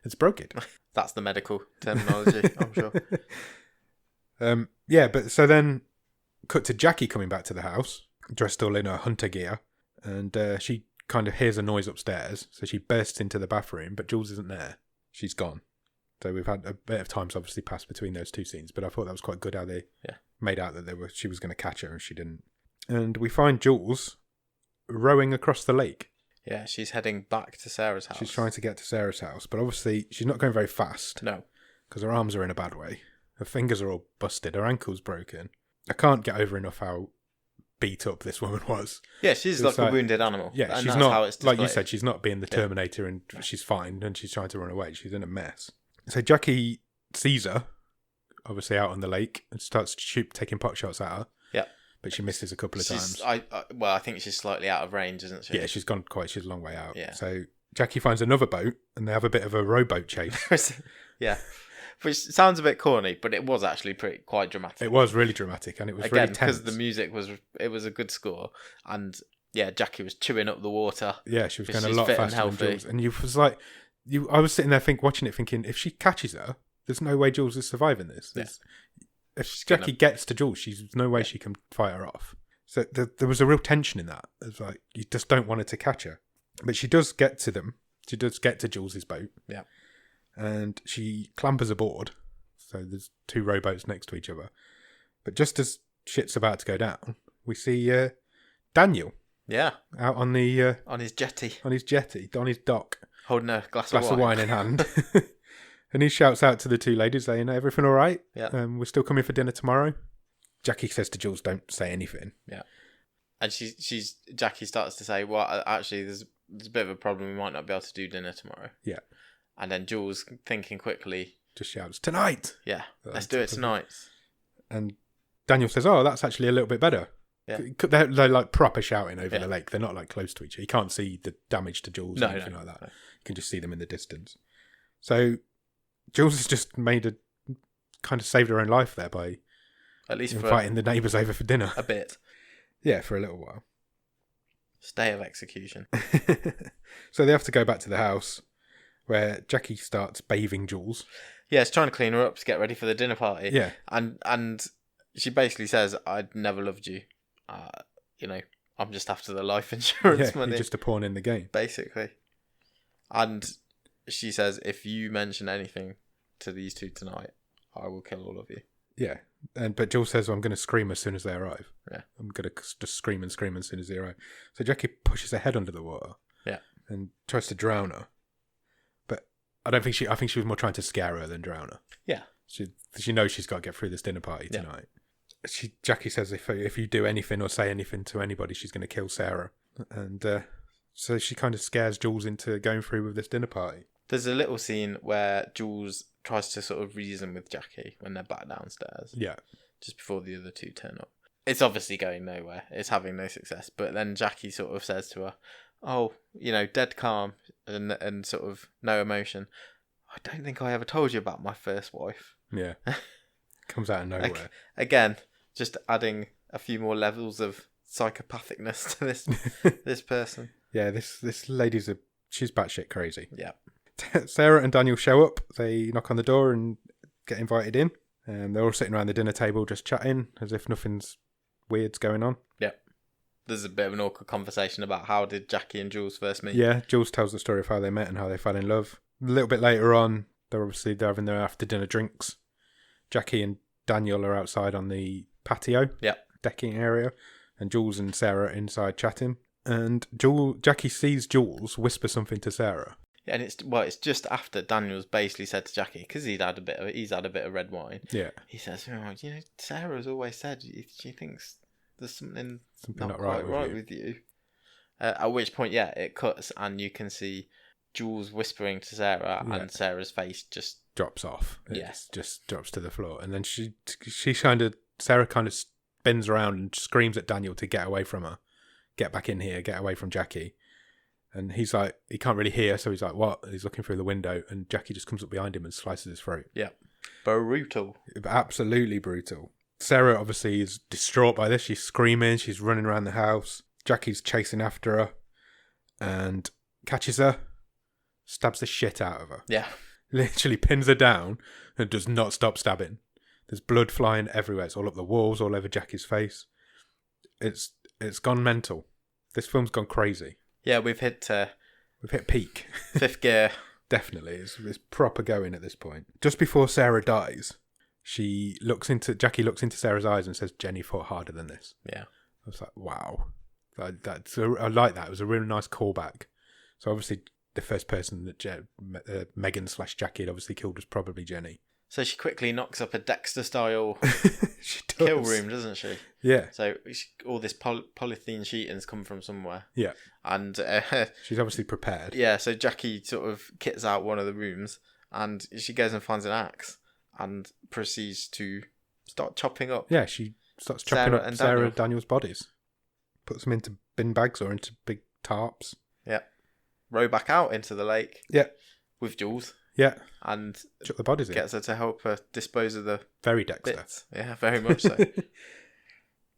Speaker 1: It's broken.
Speaker 2: That's the medical terminology, I'm sure.
Speaker 1: Yeah, but so then cut to Jackie coming back to the house, dressed all in her hunter gear, and she kind of hears a noise upstairs, so she bursts into the bathroom, but Jules isn't there. She's gone. So we've had a bit of time's obviously passed between those two scenes, but I thought that was quite good how they made out that she was going to catch her and she didn't. And we find Jules rowing across the lake.
Speaker 2: Yeah, she's heading back to Sarah's house.
Speaker 1: She's trying to get to Sarah's house, but obviously she's not going very fast.
Speaker 2: No.
Speaker 1: Because her arms are in a bad way. Her fingers are all busted. Her ankle's broken. I can't get over enough how beat up this woman was.
Speaker 2: Yeah, she's like a wounded animal.
Speaker 1: Yeah,
Speaker 2: and
Speaker 1: she's
Speaker 2: that's
Speaker 1: not,
Speaker 2: how it's
Speaker 1: like you
Speaker 2: displayed.
Speaker 1: said, she's not being the Terminator and she's fine and she's trying to run away. She's in a mess. So Jackie sees her, obviously out on the lake, and starts taking pot shots at her.
Speaker 2: Yeah.
Speaker 1: But she misses a couple of times.
Speaker 2: I think she's slightly out of range, isn't she?
Speaker 1: Yeah, she's a long way out.
Speaker 2: Yeah.
Speaker 1: So Jackie finds another boat and they have a bit of a rowboat chase.
Speaker 2: Yeah. Which sounds a bit corny, but it was actually quite dramatic.
Speaker 1: It was really dramatic and it was
Speaker 2: Again,
Speaker 1: really tense.
Speaker 2: because the music was a good score, and Jackie was chewing up the water.
Speaker 1: Yeah, she was going a lot faster than Jules. And I was sitting there watching it thinking, if she catches her, there's no way Jules is surviving this.
Speaker 2: Yeah.
Speaker 1: If Jackie gets to Jules, there's no way she can fight her off. So there was a real tension in that. It's like, you just don't want her to catch her. But she does get to them. She does get to Jules's boat.
Speaker 2: Yeah.
Speaker 1: And she clambers aboard. So there's two rowboats next to each other. But just as shit's about to go down, we see Daniel.
Speaker 2: Yeah.
Speaker 1: Out on the...
Speaker 2: on his jetty.
Speaker 1: On his jetty, on his dock.
Speaker 2: Holding a glass
Speaker 1: of wine in hand. And he shouts out to the two ladies saying, everything all right?
Speaker 2: Yeah.
Speaker 1: We're still coming for dinner tomorrow. Jackie says to Jules, don't say anything.
Speaker 2: Yeah. And Jackie starts to say, well, actually, there's a bit of a problem. We might not be able to do dinner tomorrow.
Speaker 1: Yeah. And
Speaker 2: then Jules, thinking quickly,
Speaker 1: just shouts, tonight!
Speaker 2: Yeah, let's do it tonight.
Speaker 1: And Daniel says, oh, that's actually a little bit better.
Speaker 2: Yeah.
Speaker 1: They're like proper shouting over the lake. They're not like close to each other. You can't see the damage to Jules or anything like that. No. You can just see them in the distance. So Jules has just kind of saved her own life there by
Speaker 2: at least
Speaker 1: inviting the neighbours over for dinner.
Speaker 2: A bit.
Speaker 1: Yeah, for a little while.
Speaker 2: Stay of execution.
Speaker 1: So they have to go back to the house where Jackie starts bathing Jules.
Speaker 2: Yeah, she's trying to clean her up to get ready for the dinner party.
Speaker 1: Yeah.
Speaker 2: And she basically says, I'd never loved you. I'm just after the life insurance money.
Speaker 1: You're just a pawn in the game.
Speaker 2: Basically. And she says, if you mention anything to these two tonight, I will kill all of you.
Speaker 1: Yeah. But Jules says, I'm going to scream as soon as they arrive.
Speaker 2: Yeah.
Speaker 1: I'm going to just scream as soon as they arrive. So Jackie pushes her head under the water.
Speaker 2: Yeah.
Speaker 1: And tries to drown her. But I think she was more trying to scare her than drown her.
Speaker 2: Yeah.
Speaker 1: She knows she's got to get through this dinner party tonight. Jackie says if you do anything or say anything to anybody, she's going to kill Sarah. And so she kind of scares Jules into going through with this dinner party.
Speaker 2: There's a little scene where Jules tries to sort of reason with Jackie when they're back downstairs.
Speaker 1: Yeah.
Speaker 2: Just before the other two turn up. It's obviously going nowhere. It's having no success. But then Jackie sort of says to her, oh, dead calm and sort of no emotion. I don't think I ever told you about my first wife.
Speaker 1: Yeah. Comes out of nowhere.
Speaker 2: Again, just adding a few more levels of psychopathicness to this person.
Speaker 1: Yeah, this lady's she's batshit crazy.
Speaker 2: Yeah.
Speaker 1: Sarah and Daniel show up. They knock on the door and get invited in. They're all sitting around the dinner table just chatting as if nothing's weird's going on.
Speaker 2: Yeah. There's a bit of an awkward conversation about how did Jackie and Jules first meet.
Speaker 1: Yeah, Jules tells the story of how they met and how they fell in love. A little bit later on, they're having their after dinner drinks. Jackie and Daniel are outside on the patio, decking area, and Jules and Sarah are inside chatting. And Jackie sees Jules whisper something to Sarah.
Speaker 2: Yeah, and it's just after Daniel's basically said to Jackie, because he's had a bit of red wine.
Speaker 1: Yeah,
Speaker 2: he says, Sarah's always said she thinks there's something not
Speaker 1: right
Speaker 2: quite with you. At which point, it cuts and you can see Jules whispering to Sarah, and Sarah's face just
Speaker 1: drops off. It just drops to the floor, and then Sarah kind of spins around and screams at Daniel to get away from her, get back in here, get away from Jackie. And he's like, he can't really hear, so he's like, what? And he's looking through the window, and Jackie just comes up behind him and slices his throat.
Speaker 2: Yeah, brutal,
Speaker 1: absolutely brutal. Sarah obviously is distraught by this. She's screaming, she's running around the house. Jackie's chasing after her, and catches her. Stabs the shit out of her.
Speaker 2: Yeah.
Speaker 1: Literally pins her down and does not stop stabbing. There's blood flying everywhere. It's all up the walls, all over Jackie's face. It's gone mental. This film's gone crazy.
Speaker 2: Yeah, we've hit
Speaker 1: peak.
Speaker 2: Fifth gear.
Speaker 1: Definitely. It's proper going at this point. Just before Sarah dies, Jackie looks into Sarah's eyes and says, Jenny fought harder than this.
Speaker 2: Yeah.
Speaker 1: I was like, wow. I like that. It was a really nice callback. So obviously the first person that Megan / Jackie had obviously killed was probably Jenny.
Speaker 2: So she quickly knocks up a Dexter-style
Speaker 1: She does.
Speaker 2: kill room, doesn't she?
Speaker 1: Yeah.
Speaker 2: So all this polythene sheeting's come from somewhere.
Speaker 1: Yeah.
Speaker 2: And
Speaker 1: she's obviously prepared.
Speaker 2: yeah, so Jackie sort of kits out one of the rooms, and she goes and finds an axe and proceeds to start chopping up.
Speaker 1: Yeah, she starts chopping up Sarah Daniel's bodies. Puts them into bin bags or into big tarps.
Speaker 2: Yeah. Row back out into the lake.
Speaker 1: Yeah.
Speaker 2: With Jules.
Speaker 1: Yeah.
Speaker 2: And
Speaker 1: chuck the bodies
Speaker 2: gets her to help her dispose of the
Speaker 1: very Dexter
Speaker 2: bits. Yeah, very much so.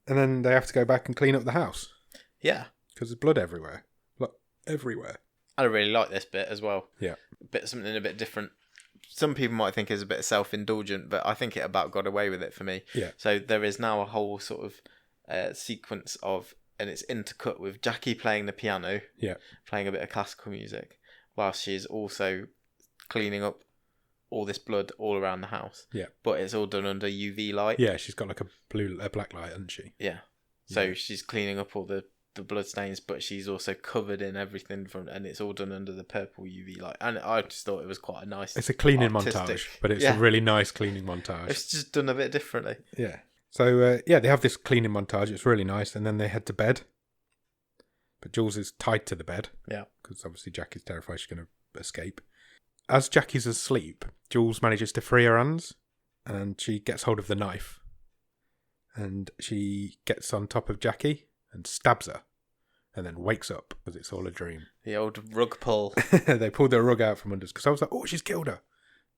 Speaker 1: And then they have to go back and clean up the house.
Speaker 2: Yeah.
Speaker 1: Because there's blood everywhere. Like, everywhere.
Speaker 2: I really like this bit as well.
Speaker 1: Yeah.
Speaker 2: Something a bit different. Some people might think is a bit self-indulgent, but I think it about got away with it for me.
Speaker 1: Yeah.
Speaker 2: So there is now a whole sort of sequence of, and it's intercut with Jackie playing the piano.
Speaker 1: Yeah.
Speaker 2: Playing a bit of classical music, whilst she's also cleaning up all this blood all around the house.
Speaker 1: Yeah.
Speaker 2: But it's all done under UV light.
Speaker 1: Yeah, she's got like a black light, hasn't she?
Speaker 2: Yeah. So she's cleaning up all the blood stains, but she's also covered in everything and it's all done under the purple UV light. And I just thought it was quite a nice.
Speaker 1: It's a cleaning
Speaker 2: artistic
Speaker 1: montage, but it's a really nice cleaning montage.
Speaker 2: It's just done a bit differently.
Speaker 1: Yeah. So they have this cleaning montage. It's really nice, and then they head to bed. But Jules is tied to the bed.
Speaker 2: Yeah.
Speaker 1: Because obviously Jackie's terrified she's going to escape. As Jackie's asleep, Jules manages to free her hands, and she gets hold of the knife. And she gets on top of Jackie and stabs her, and then wakes up because it's all a dream.
Speaker 2: The old rug pull.
Speaker 1: They pulled the rug out from under us because I was like, oh, she's killed her.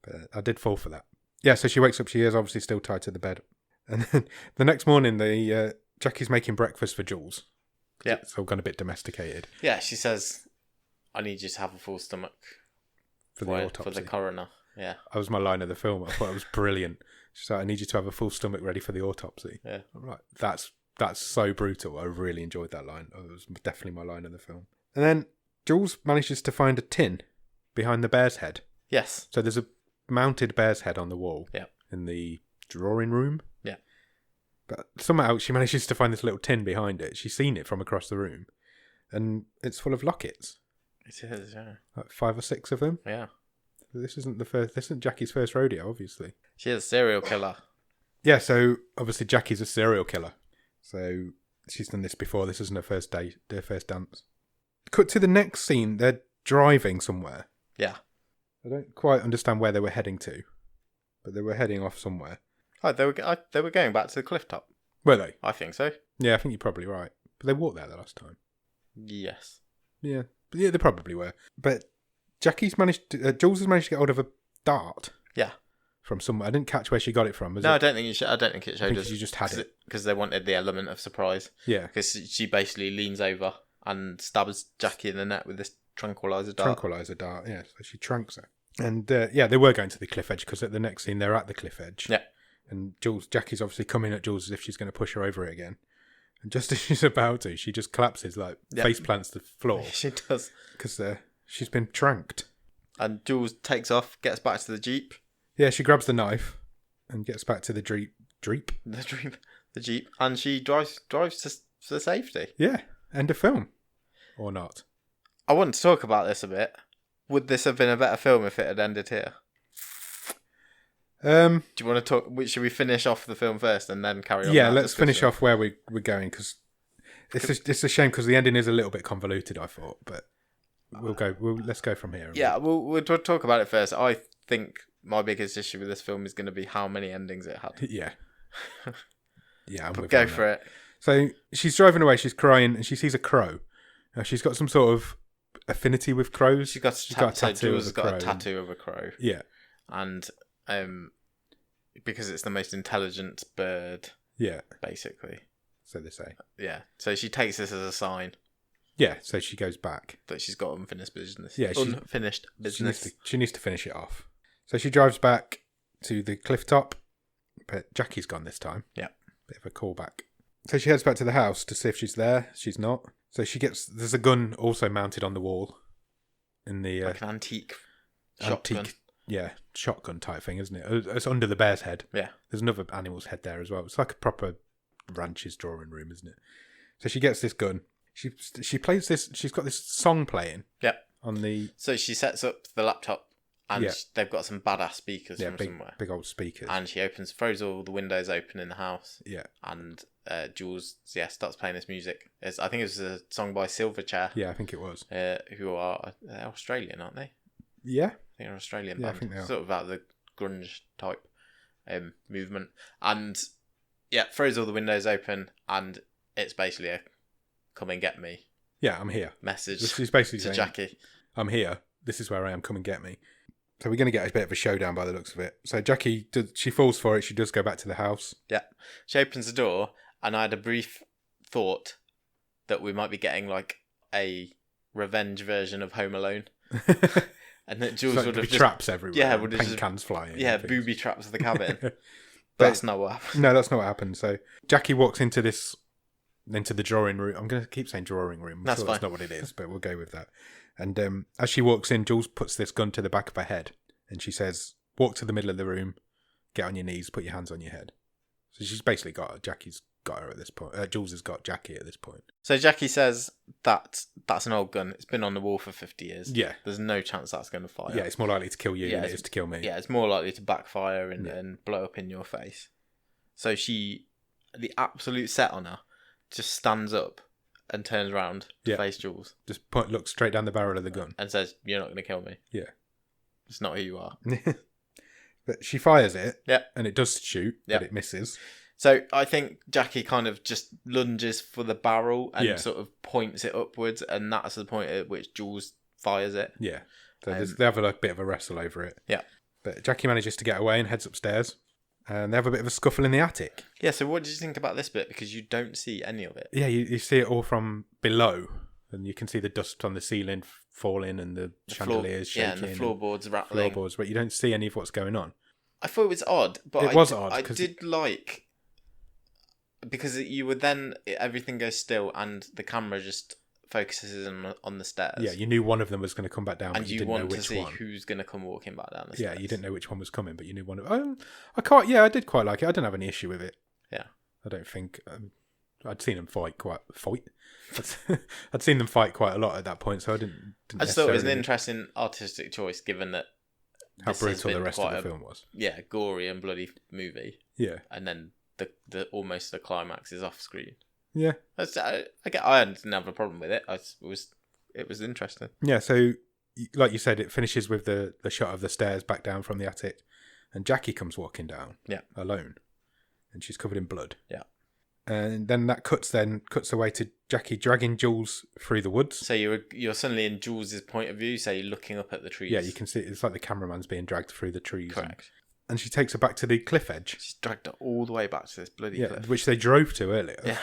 Speaker 1: But I did fall for that. Yeah, so she wakes up. She is obviously still tied to the bed. And then the next morning, Jackie's making breakfast for Jules.
Speaker 2: Yeah.
Speaker 1: It's all gone a bit domesticated.
Speaker 2: Yeah, she says, I need you to have a full stomach.
Speaker 1: For the autopsy.
Speaker 2: For the coroner, yeah.
Speaker 1: That was my line of the film. I thought it was brilliant. She's like, I need you to have a full stomach ready for the autopsy.
Speaker 2: Yeah.
Speaker 1: I'm like, that's so brutal. I really enjoyed that line. It was definitely my line of the film. And then Jules manages to find a tin behind the bear's head.
Speaker 2: Yes.
Speaker 1: So there's a mounted bear's head on the wall.
Speaker 2: Yeah.
Speaker 1: In the drawing room.
Speaker 2: Yeah.
Speaker 1: But somehow she manages to find this little tin behind it. She's seen it from across the room. And it's full of lockets.
Speaker 2: It is, yeah.
Speaker 1: Like 5 or 6 of them.
Speaker 2: Yeah.
Speaker 1: This isn't Jackie's first rodeo, obviously.
Speaker 2: She is a serial killer.
Speaker 1: Yeah, so obviously Jackie's a serial killer. So she's done this before. This isn't her first dance. Cut to the next scene. They're driving somewhere.
Speaker 2: Yeah.
Speaker 1: I don't quite understand where they were heading to, but they were heading off somewhere.
Speaker 2: Oh, they were going back to the cliff top.
Speaker 1: Were they?
Speaker 2: I think so.
Speaker 1: Yeah, I think you're probably right. But they walked there the last time.
Speaker 2: Yes.
Speaker 1: Yeah. But yeah, they probably were. But Jules has managed to get hold of a dart.
Speaker 2: Yeah.
Speaker 1: From somewhere. I didn't catch where she got it from.
Speaker 2: I don't think it showed us.
Speaker 1: She just had it.
Speaker 2: Because they wanted the element of surprise.
Speaker 1: Yeah.
Speaker 2: Because she basically leans over and stabs Jackie in the neck with this tranquilizer dart.
Speaker 1: Yeah. So she tranks her. And they were going to the cliff edge because at the next scene they're at the cliff edge.
Speaker 2: Yeah.
Speaker 1: And Jackie's obviously coming at Jules as if she's going to push her over it again. And just as she's about to, she just collapses, face plants to the floor.
Speaker 2: She does.
Speaker 1: Because she's been tranked.
Speaker 2: And Jules takes off, gets back to the Jeep.
Speaker 1: Yeah, she grabs the knife and gets back to the Jeep.
Speaker 2: The Jeep. And she drives to safety.
Speaker 1: Yeah. End of film. Or not.
Speaker 2: I want to talk about this a bit. Would this have been a better film if it had ended here? Do you want to talk? Should we finish off the film first and then carry on?
Speaker 1: Yeah, let's finish off where we're going because it's a shame because the ending is a little bit convoluted. I thought, but let's go from here.
Speaker 2: Yeah, we'll talk about it first. I think my biggest issue with this film is going to be how many endings it had.
Speaker 1: Yeah, yeah,
Speaker 2: but go for it.
Speaker 1: So she's driving away. She's crying, and she sees a crow. Now she's got some sort of affinity with crows.
Speaker 2: She's got a tattoo of a crow.
Speaker 1: Yeah,
Speaker 2: and because it's the most intelligent bird.
Speaker 1: Yeah,
Speaker 2: basically.
Speaker 1: So they say.
Speaker 2: Yeah, so she takes this as a sign.
Speaker 1: Yeah, so she goes back.
Speaker 2: That she's got unfinished business.
Speaker 1: Yeah,
Speaker 2: unfinished business.
Speaker 1: She needs to finish it off. So she drives back to the cliff top, but Jackie's gone this time.
Speaker 2: Yeah.
Speaker 1: Bit of a callback. So she heads back to the house to see if she's there. She's not. So there's a gun also mounted on the wall. In the
Speaker 2: like an antique shotgun.
Speaker 1: Yeah, shotgun type thing, isn't it? It's under the bear's head.
Speaker 2: Yeah.
Speaker 1: There's another animal's head there as well. It's like a proper ranch's drawing room, isn't it? So she gets this gun. She plays this. She's got this song playing.
Speaker 2: Yeah.
Speaker 1: On the.
Speaker 2: So she sets up the laptop and they've got some badass speakers from somewhere.
Speaker 1: Big old speakers.
Speaker 2: And she throws all the windows open in the house.
Speaker 1: Yeah.
Speaker 2: And Jules, starts playing this music. I think it was a song by Silverchair.
Speaker 1: Yeah, I think it was.
Speaker 2: Who are Australian, aren't they?
Speaker 1: Yeah.
Speaker 2: I think they're an Australian
Speaker 1: Yeah,
Speaker 2: band.
Speaker 1: I think they are.
Speaker 2: Sort of about the grunge type movement. And throws all the windows open, and it's basically a come and get me.
Speaker 1: Yeah, I'm here.
Speaker 2: Message
Speaker 1: She's basically
Speaker 2: to
Speaker 1: saying,
Speaker 2: Jackie.
Speaker 1: I'm here. This is where I am. Come and get me. So we're going to get a bit of a showdown by the looks of it. So Jackie, she falls for it. She does go back to the house.
Speaker 2: Yeah. She opens the door, and I had a brief thought that we might be getting like a revenge version of Home Alone. And that Jules would have just...
Speaker 1: traps everywhere.
Speaker 2: Yeah, would have
Speaker 1: paint
Speaker 2: just...
Speaker 1: cans flying.
Speaker 2: Yeah, booby traps the cabin. But that's not what happened.
Speaker 1: No, that's not what happened. So Jackie walks into the drawing room. I'm going to keep saying drawing room.
Speaker 2: That's fine.
Speaker 1: That's not what it is, but we'll go with that. And as she walks in, Jules puts this gun to the back of her head, and she says, "Walk to the middle of the room, get on your knees, put your hands on your head." So she's basically Jackie's got her at this point. Jules has got Jackie at this point.
Speaker 2: So Jackie says that's an old gun. It's been on the wall for 50 years.
Speaker 1: Yeah.
Speaker 2: There's no chance that's going to fire.
Speaker 1: Yeah, it's more likely to kill you than it is to kill me.
Speaker 2: Yeah, it's more likely to backfire and blow up in your face. So the absolute set on her, just stands up and turns around to face Jules.
Speaker 1: Just looks straight down the barrel of the gun.
Speaker 2: And says, "You're not going to kill me.
Speaker 1: Yeah.
Speaker 2: It's not who you are."
Speaker 1: But she fires it.
Speaker 2: Yeah.
Speaker 1: And it does shoot, but it misses.
Speaker 2: So I think Jackie kind of just lunges for the barrel and sort of points it upwards, and that's the point at which Jules fires it.
Speaker 1: Yeah. So they have a bit of a wrestle over it.
Speaker 2: Yeah.
Speaker 1: But Jackie manages to get away and heads upstairs. And they have a bit of a scuffle in the attic.
Speaker 2: Yeah, so what did you think about this bit? Because you don't see any of it.
Speaker 1: Yeah, you see it all from below. And you can see the dust on the ceiling falling and the chandeliers shaking.
Speaker 2: Yeah, and the floorboards rattling.
Speaker 1: But you don't see any of what's going on.
Speaker 2: I thought it was odd. But
Speaker 1: it was odd.
Speaker 2: I did like... Because you would then... Everything goes still and the camera just focuses on the stairs.
Speaker 1: Yeah, you knew one of them was going to come back down,
Speaker 2: and
Speaker 1: but you didn't know which one.
Speaker 2: And you want to see who's going to come walking back down the stairs.
Speaker 1: Yeah, you didn't know which one was coming, but you knew one of... I did quite like it. I didn't have any issue with it.
Speaker 2: Yeah.
Speaker 1: I don't think... I'd seen them fight. I'd seen them fight quite a lot at that point, so I didn't
Speaker 2: I just thought it was an interesting artistic choice, given that
Speaker 1: how brutal the rest of the film was.
Speaker 2: Yeah, gory and bloody movie.
Speaker 1: Yeah,
Speaker 2: and then the almost the climax is off screen.
Speaker 1: Yeah,
Speaker 2: I didn't have a problem with it. It was interesting.
Speaker 1: Yeah, so like you said, it finishes with the shot of the stairs back down from the attic, and Jackie comes walking down.
Speaker 2: Yeah,
Speaker 1: alone, and she's covered in blood.
Speaker 2: Yeah.
Speaker 1: And then that cuts away to Jackie dragging Jules through the woods.
Speaker 2: So you're suddenly in Jules' point of view, so you're looking up at the trees.
Speaker 1: Yeah, you can see it's like the cameraman's being dragged through the trees.
Speaker 2: Correct.
Speaker 1: And she takes her back to the cliff edge.
Speaker 2: She's dragged her all the way back to this bloody cliff.
Speaker 1: Which they drove to earlier.
Speaker 2: Yeah.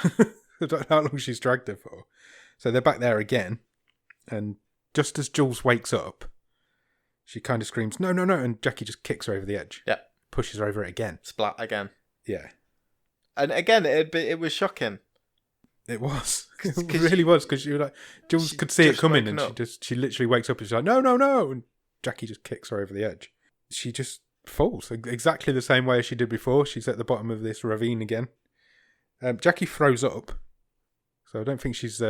Speaker 1: I don't know how long she's dragged her for. So they're back there again, and just as Jules wakes up, she kind of screams, "No, no, no," and Jackie just kicks her over the edge.
Speaker 2: Yeah.
Speaker 1: Pushes her over it again.
Speaker 2: Splat again.
Speaker 1: Yeah.
Speaker 2: And again, it was shocking.
Speaker 1: It was. It really was, because you were like, Jules could see it coming, and she literally wakes up and she's like, "No, no, no," and Jackie just kicks her over the edge. She just falls exactly the same way as she did before. She's at the bottom of this ravine again. Jackie throws up, so I don't think she's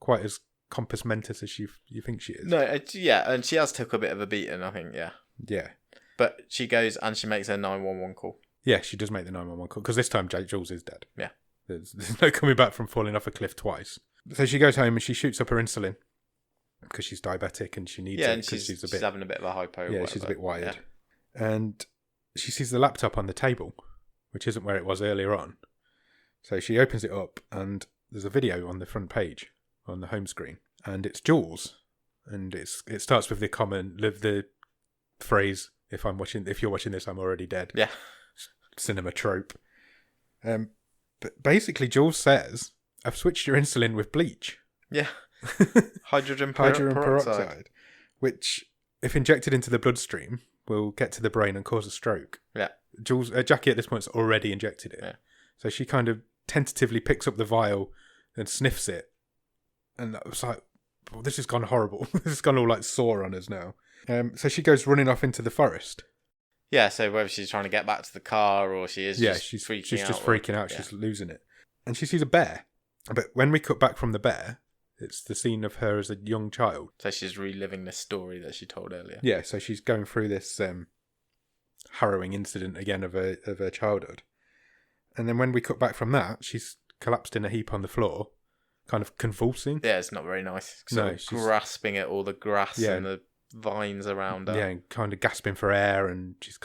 Speaker 1: quite as compos mentis as you think she is.
Speaker 2: No, and she has took a bit of a beating, I think. Yeah. But she goes and she makes her 911 call.
Speaker 1: Yeah, she does make the 911 call, because this time Jules is dead.
Speaker 2: Yeah.
Speaker 1: There's no coming back from falling off a cliff twice. So she goes home and she shoots up her insulin, because she's diabetic and she needs it, because she's
Speaker 2: having a bit of a hypo.
Speaker 1: Yeah, she's a bit wired. Yeah. And she sees the laptop on the table, which isn't where it was earlier on. So she opens it up and there's a video on the front page, on the home screen, and it's Jules. And it starts with the phrase, if you're watching this, I'm already dead.
Speaker 2: Yeah.
Speaker 1: Cinema trope. But basically Jules says, "I've switched your insulin with bleach."
Speaker 2: Yeah. Hydrogen peroxide.
Speaker 1: Which, if injected into the bloodstream, will get to the brain and cause a stroke.
Speaker 2: Yeah.
Speaker 1: Jackie at this point has already injected it.
Speaker 2: Yeah.
Speaker 1: So she kind of tentatively picks up the vial and sniffs it. And I was like, well, this has gone horrible. This has gone all like sore on us now. So she goes running off into the forest.
Speaker 2: Yeah, so whether she's trying to get back to the car or she is
Speaker 1: she's freaking out. She's losing it. And she sees a bear. But when we cut back from the bear, It's the scene of her as a young child.
Speaker 2: So she's reliving this story that she told earlier.
Speaker 1: Yeah, so she's going through this harrowing incident again of her childhood. And then when we cut back from that, she's collapsed in a heap on the floor, kind of convulsing.
Speaker 2: Yeah, it's not very nice. She's grasping at all the grass and the vines around her.
Speaker 1: Yeah, and kind of gasping for air, and she's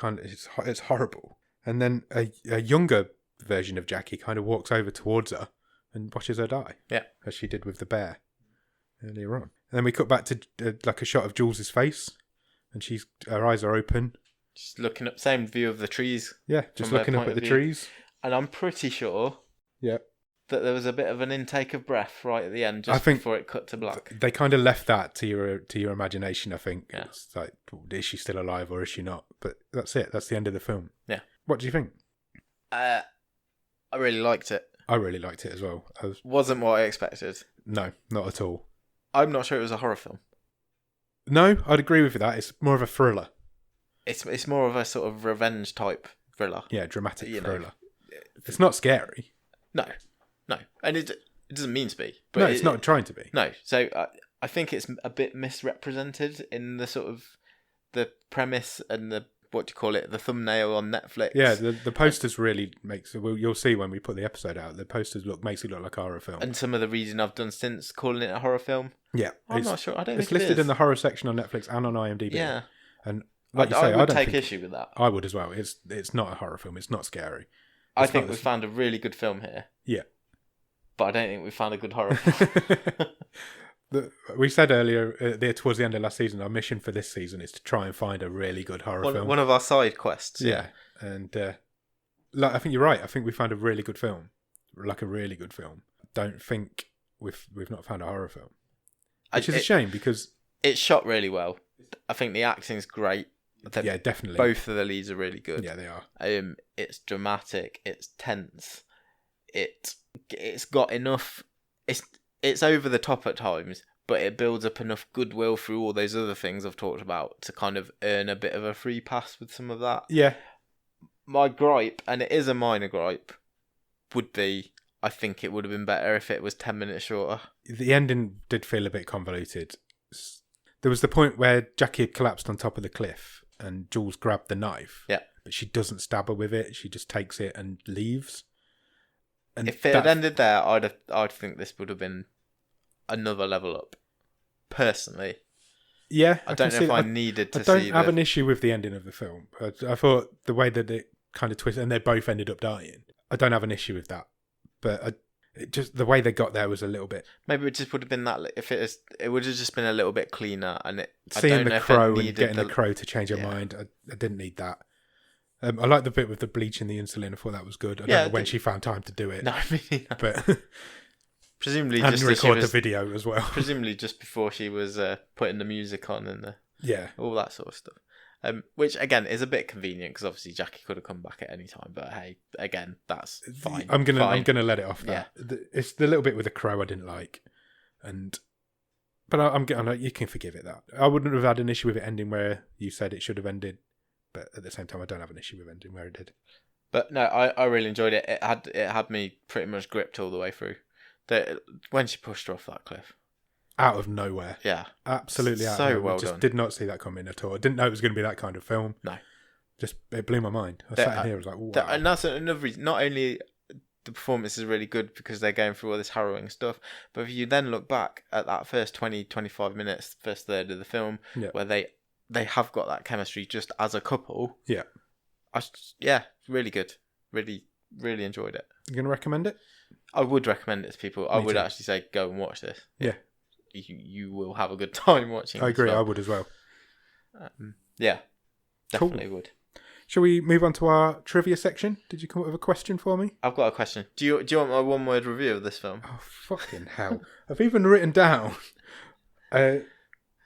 Speaker 1: it's horrible. And then a younger version of Jackie kind of walks over towards her and watches her die.
Speaker 2: Yeah,
Speaker 1: as she did with the bear earlier on. And then we cut back to like a shot of Jules's face, and her eyes are open.
Speaker 2: Just looking up, same view of the trees.
Speaker 1: Yeah, just looking up at the trees.
Speaker 2: And I'm pretty sure.
Speaker 1: Yeah.
Speaker 2: That there was a bit of an intake of breath right at the end, just before it cut to black.
Speaker 1: They kind of left that to your imagination, I think.
Speaker 2: Yeah.
Speaker 1: It's like, is she still alive or is she not? But that's it. That's the end of the film.
Speaker 2: Yeah.
Speaker 1: What do you think?
Speaker 2: I really liked it.
Speaker 1: I really liked it as well.
Speaker 2: Wasn't what I expected.
Speaker 1: No, not at all.
Speaker 2: I'm not sure it was a horror film.
Speaker 1: No, I'd agree with that. It's more of a thriller.
Speaker 2: It's more of a sort of revenge type thriller.
Speaker 1: Yeah, dramatic thriller. It's not scary.
Speaker 2: No, and it doesn't mean to be. But
Speaker 1: no, it's not trying to be.
Speaker 2: No, so I think it's a bit misrepresented in the sort of the premise and the the thumbnail on Netflix.
Speaker 1: Yeah, the posters really makes it. Well, you'll see when we put the episode out. The posters makes it look like a horror film.
Speaker 2: And some of the reading I've done since calling it a horror film.
Speaker 1: Yeah,
Speaker 2: I'm not sure. I don't think
Speaker 1: it's listed in the horror section on Netflix and on IMDb.
Speaker 2: Yeah,
Speaker 1: and like you say,
Speaker 2: I would take issue with that.
Speaker 1: I would as well. It's not a horror film. It's not scary.
Speaker 2: I think we found a really good film here.
Speaker 1: Yeah.
Speaker 2: But I don't think we found a good horror film.
Speaker 1: We said earlier, towards the end of last season, our mission for this season is to try and find a really good horror film.
Speaker 2: One of our side quests.
Speaker 1: Yeah. And I think you're right. I think we found a really good film. Like a really good film. Don't think we've not found a horror film. Which is a shame because...
Speaker 2: It's shot really well. I think the acting's great.
Speaker 1: Yeah, definitely.
Speaker 2: Both of the leads are really good.
Speaker 1: Yeah, they are.
Speaker 2: It's dramatic. It's tense. It's got enough. It's over the top at times, but it builds up enough goodwill through all those other things I've talked about to kind of earn a bit of a free pass with some of that.
Speaker 1: Yeah.
Speaker 2: My gripe, and it is a minor gripe, would be I think it would have been better if it was 10 minutes shorter.
Speaker 1: The ending did feel a bit convoluted. There was the point where Jackie had collapsed on top of the cliff and Jules grabbed the knife.
Speaker 2: Yeah.
Speaker 1: But she doesn't stab her with it. She just takes it and leaves. And
Speaker 2: if it had ended there, I'd think this would have been another level up. Personally.
Speaker 1: Yeah.
Speaker 2: I don't know if I needed to see
Speaker 1: I don't have an issue with the ending of the film. I thought the way that it kind of twisted, and they both ended up dying. I don't have an issue with that. But just the way they got there was a little bit.
Speaker 2: Maybe it just would have been that. If it would have just been a little bit cleaner, and
Speaker 1: seeing the crow and getting the crow to change her mind. I didn't need that. I like the bit with the bleach and the insulin. I thought that was good. I don't know when she found time to do it.
Speaker 2: No, I mean,
Speaker 1: but
Speaker 2: presumably
Speaker 1: and
Speaker 2: just
Speaker 1: record the video as well.
Speaker 2: Presumably just before she was putting the music on and all that sort of stuff. Which again is a bit convenient because obviously Jackie could have come back at any time. But hey, again, that's fine.
Speaker 1: I'm gonna let it off. That it's the little bit with the crow I didn't like, but I'm you can forgive it. That I wouldn't have had an issue with it ending where you said it should have ended. But at the same time, I don't have an issue with ending where it did.
Speaker 2: But no, I really enjoyed it. It had me pretty much gripped all the way through. When she pushed her off that cliff.
Speaker 1: Out of nowhere.
Speaker 2: Yeah.
Speaker 1: Absolutely out of nowhere. I just did not see that coming at all. I didn't know it was going to be that kind of film.
Speaker 2: No.
Speaker 1: Just, it blew my mind. I sat in here, I was like, wow.
Speaker 2: And that's another reason. Not only the performance is really good because they're going through all this harrowing stuff, but if you then look back at that first 20-25 minutes, first third of the film, where they have got that chemistry just as a couple.
Speaker 1: Yeah.
Speaker 2: Really good. Really, really enjoyed it.
Speaker 1: You going to recommend it?
Speaker 2: I would recommend it to people. I would actually say go and watch this.
Speaker 1: Yeah.
Speaker 2: You will have a good time watching
Speaker 1: I agree,
Speaker 2: film.
Speaker 1: I would as well.
Speaker 2: Yeah. Definitely would.
Speaker 1: Shall we move on to our trivia section? Did you come up with a question for me?
Speaker 2: I've got a question. Do you want my one-word review of this film?
Speaker 1: Oh, fucking hell. I've even written down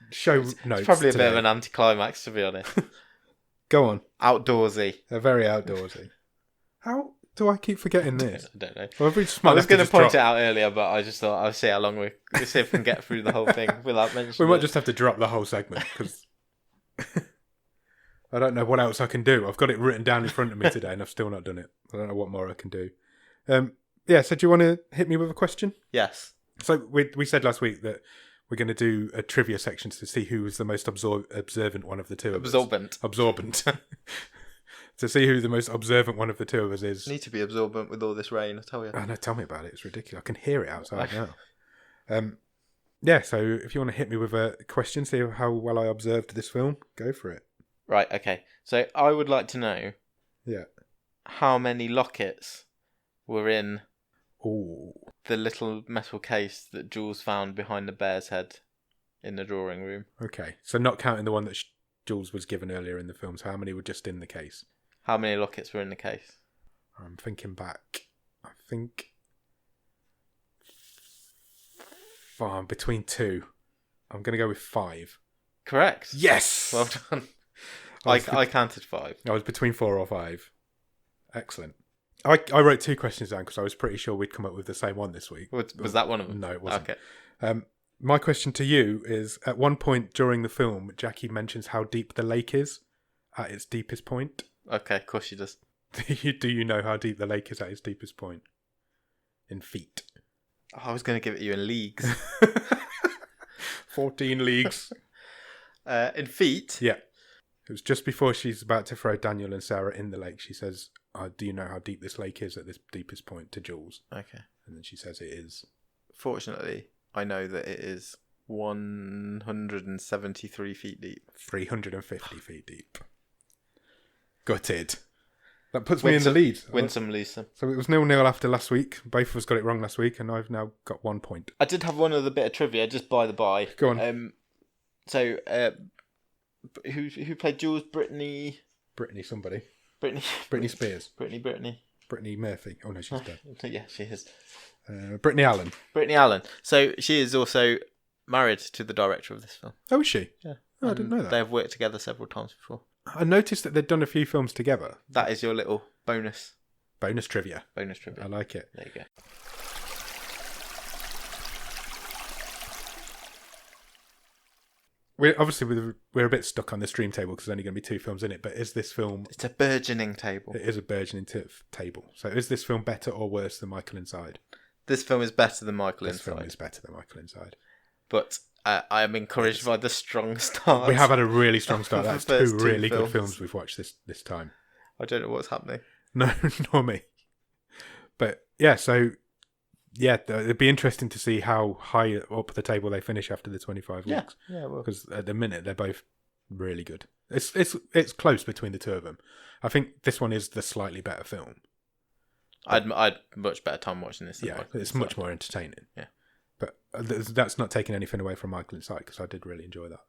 Speaker 1: show notes.
Speaker 2: It's probably a bit of an anticlimax, to be honest.
Speaker 1: Go on.
Speaker 2: Outdoorsy.
Speaker 1: They're very outdoorsy. How do I keep forgetting this?
Speaker 2: I don't know.
Speaker 1: Well,
Speaker 2: I was going to point it out earlier, but I just thought I'll see how long we'll see if we can get through the whole thing without mentioning
Speaker 1: We might just have to drop the whole segment because I don't know what else I can do. I've got it written down in front of me today and I've still not done it. I don't know what more I can do. So do you want to hit me with a question?
Speaker 2: Yes.
Speaker 1: So we said last week that we're going to do a trivia section to see who was the most observant one of the two of us. Absorbent. To see who the most observant one of the two of us is.
Speaker 2: Need to be absorbent with all this rain, I tell you.
Speaker 1: Oh, no, tell me about it. It's ridiculous. I can hear it outside now. Yeah, so if you want to hit me with a question, see how well I observed this film, go for it.
Speaker 2: Right, okay. So I would like to know how many lockets were in the little metal case that Jules found behind the bear's head in the drawing room.
Speaker 1: Okay, so not counting the one that Jules was given earlier in the film, so how many were just in the case?
Speaker 2: How many lockets were in the case?
Speaker 1: I'm thinking back. I think... between 2. I'm going to go with 5.
Speaker 2: Correct.
Speaker 1: Yes!
Speaker 2: Well done. I counted 5.
Speaker 1: I was between 4 or 5. Excellent. I wrote 2 questions down because I was pretty sure we'd come up with the same one this week.
Speaker 2: Was that one of them?
Speaker 1: No, it wasn't.
Speaker 2: Okay.
Speaker 1: My question to you is, at one point during the film, Jackie mentions how deep the lake is at its deepest point.
Speaker 2: Okay, of course she does.
Speaker 1: Do you know how deep the lake is at its deepest point? In feet.
Speaker 2: Oh, I was going to give it you in leagues.
Speaker 1: 14 leagues.
Speaker 2: In feet?
Speaker 1: Yeah. It was just before she's about to throw Daniel and Sarah in the lake. She says, do you know how deep this lake is at this deepest point, to Jules?
Speaker 2: Okay.
Speaker 1: And then she says it is.
Speaker 2: Fortunately, I know that it is 173 feet deep.
Speaker 1: 350 feet deep. Gutted. That puts me in the lead.
Speaker 2: Win some, lose some.
Speaker 1: So it was 0-0 after last week. Both of us got it wrong last week, and I've now got 1 point.
Speaker 2: I did have one other bit of trivia, just by the by.
Speaker 1: Go on.
Speaker 2: Who played Jules? Brittany
Speaker 1: somebody.
Speaker 2: Britney
Speaker 1: Spears.
Speaker 2: Brittany
Speaker 1: Murphy. Oh, no, she's dead.
Speaker 2: Yeah, she is.
Speaker 1: Brittany Allen.
Speaker 2: Brittany Allen. So she is also married to the director of this film.
Speaker 1: Oh, is she?
Speaker 2: Yeah.
Speaker 1: Oh, I didn't know that.
Speaker 2: They have worked together several times before.
Speaker 1: I noticed that they'd done a few films together.
Speaker 2: That is your little bonus.
Speaker 1: Bonus trivia.
Speaker 2: I
Speaker 1: like it.
Speaker 2: There you go.
Speaker 1: We're a bit stuck on the stream table because there's only going to be 2 films in it. But is this film?
Speaker 2: It's a burgeoning table.
Speaker 1: It is a burgeoning table. So is this film better or worse than Michael Inside?
Speaker 2: This film is better than Michael Inside.
Speaker 1: This film is better than Michael Inside.
Speaker 2: But I am encouraged by the strong start.
Speaker 1: We have had a really strong start. That's 2 really
Speaker 2: films.
Speaker 1: good films we've watched this time.
Speaker 2: I don't know what's happening.
Speaker 1: No, nor me. But yeah, so yeah, it'd be interesting to see how high up the table they finish after the 25 weeks.
Speaker 2: Yeah, well,
Speaker 1: because at the minute they're both really good. It's close between the 2 of them. I think this one is the slightly better film.
Speaker 2: I'd much better time watching this.
Speaker 1: Yeah, it's much more entertaining.
Speaker 2: Yeah,
Speaker 1: but that's not taking anything away from Michael Inside because I did really enjoy that.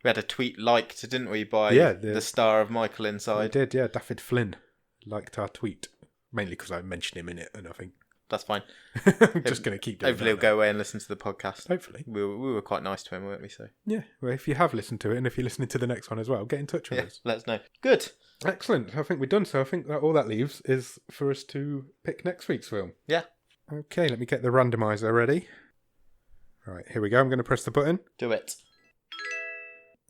Speaker 2: We had a tweet liked, didn't we, by the star of Michael Inside?
Speaker 1: We did, yeah. Daffyd Flynn liked our tweet, mainly because I mentioned him in it, and I think
Speaker 2: that's fine.
Speaker 1: I'm just going to keep doing
Speaker 2: hopefully he'll go away and listen to the podcast.
Speaker 1: Hopefully.
Speaker 2: We were quite nice to him, weren't we? So
Speaker 1: yeah, well, if you have listened to it and if you're listening to the next one as well, get in touch with us.
Speaker 2: Let us know. Good.
Speaker 1: Excellent. I think we're done. So I think that all that leaves is for us to pick next week's film.
Speaker 2: Yeah.
Speaker 1: Okay, let me get the randomizer ready. Right, here we go. I'm going to press the button.
Speaker 2: Do it.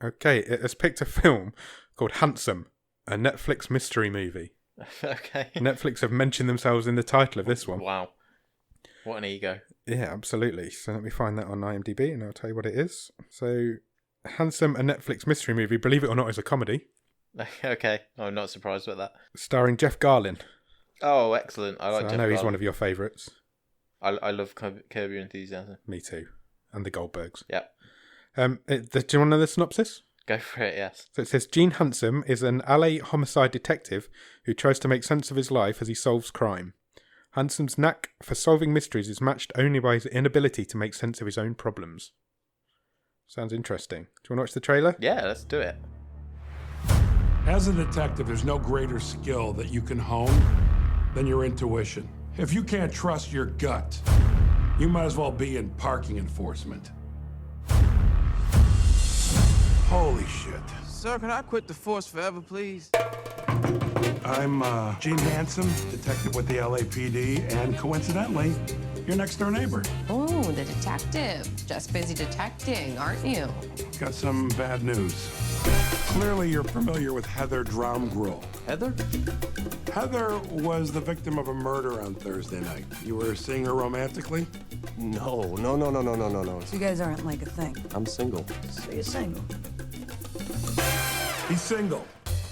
Speaker 1: Okay, it has picked a film called Handsome, a Netflix mystery movie.
Speaker 2: Okay.
Speaker 1: Netflix have mentioned themselves in the title of this one.
Speaker 2: Wow. What an ego.
Speaker 1: Yeah, absolutely. So let me find that on IMDb and I'll tell you what it is. So, Handsome, a Netflix mystery movie, believe it or not, is a comedy.
Speaker 2: Okay, I'm not surprised with that.
Speaker 1: Starring Jeff Garlin.
Speaker 2: Oh, excellent. I like Jeff Garlin.
Speaker 1: I know he's one of your favourites.
Speaker 2: I love Curb Your Enthusiasm.
Speaker 1: Me too. And the Goldbergs. Yeah. Do you want to know the synopsis?
Speaker 2: Go for it, yes.
Speaker 1: So it says, Gene Handsome is an LA homicide detective who tries to make sense of his life as he solves crime. Handsome's knack for solving mysteries is matched only by his inability to make sense of his own problems. Sounds interesting. Do you want to watch the trailer?
Speaker 2: Yeah, let's do it.
Speaker 3: As a detective, there's no greater skill that you can hone than your intuition. If you can't trust your gut, you might as well be in parking enforcement. Holy shit.
Speaker 4: Sir, can I quit the force forever, please?
Speaker 3: I'm Gene Handsome, detective with the LAPD, and coincidentally, Your next door neighbor.
Speaker 5: Oh, the detective. Just busy detecting, aren't you?
Speaker 3: Got some bad news. Clearly, you're familiar with Heather Dromgruel.
Speaker 6: Heather?
Speaker 3: Heather was the victim of a murder on Thursday night. You were seeing her romantically?
Speaker 6: No.
Speaker 7: You guys aren't like a thing.
Speaker 6: I'm single.
Speaker 7: So you're single.
Speaker 3: He's single.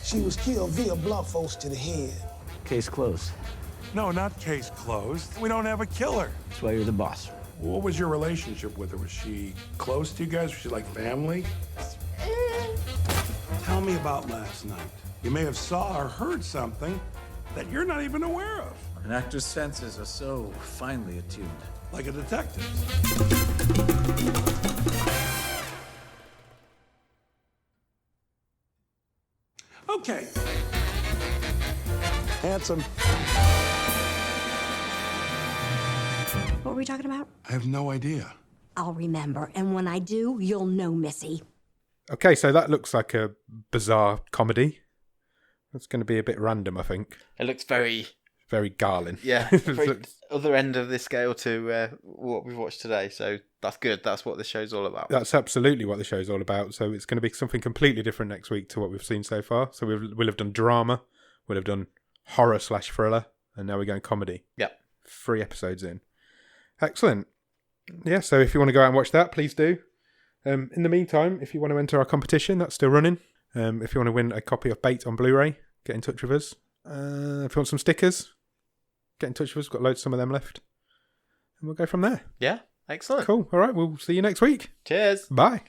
Speaker 8: She was killed via blunt force to the head.
Speaker 6: Case closed.
Speaker 3: No, not case closed. We don't have a killer.
Speaker 6: That's why you're the boss.
Speaker 3: What was your relationship with her? Was she close to you guys? Was she like family? Tell me about last night. You may have saw or heard something that you're not even aware of.
Speaker 9: An actor's senses are so finely attuned.
Speaker 3: Like a detective. Okay. Handsome.
Speaker 10: What were we talking about?
Speaker 3: I have no idea.
Speaker 10: I'll remember, and when I do, you'll know, Missy.
Speaker 1: Okay, so that looks like a bizarre comedy. That's going to be a bit random, I think.
Speaker 2: It looks very
Speaker 1: Garlin.
Speaker 2: Yeah, very other end of the scale to what we've watched today. So that's good. That's what this show's all about.
Speaker 1: That's absolutely what the show's all about. So it's going to be something completely different next week to what we've seen so far. So we'll have done drama, we'll have done horror/thriller, and now we're going comedy.
Speaker 2: Yep.
Speaker 1: 3 episodes in. Excellent. Yeah, so if you want to go out and watch that, please do. In the meantime, if you want to enter our competition, that's still running. If you want to win a copy of Bait on Blu-ray, get in touch with us. If you want some stickers, get in touch with us. We've got some of them left. And we'll go from there.
Speaker 2: Yeah, excellent.
Speaker 1: Cool. All right, we'll see you next week.
Speaker 2: Cheers.
Speaker 1: Bye.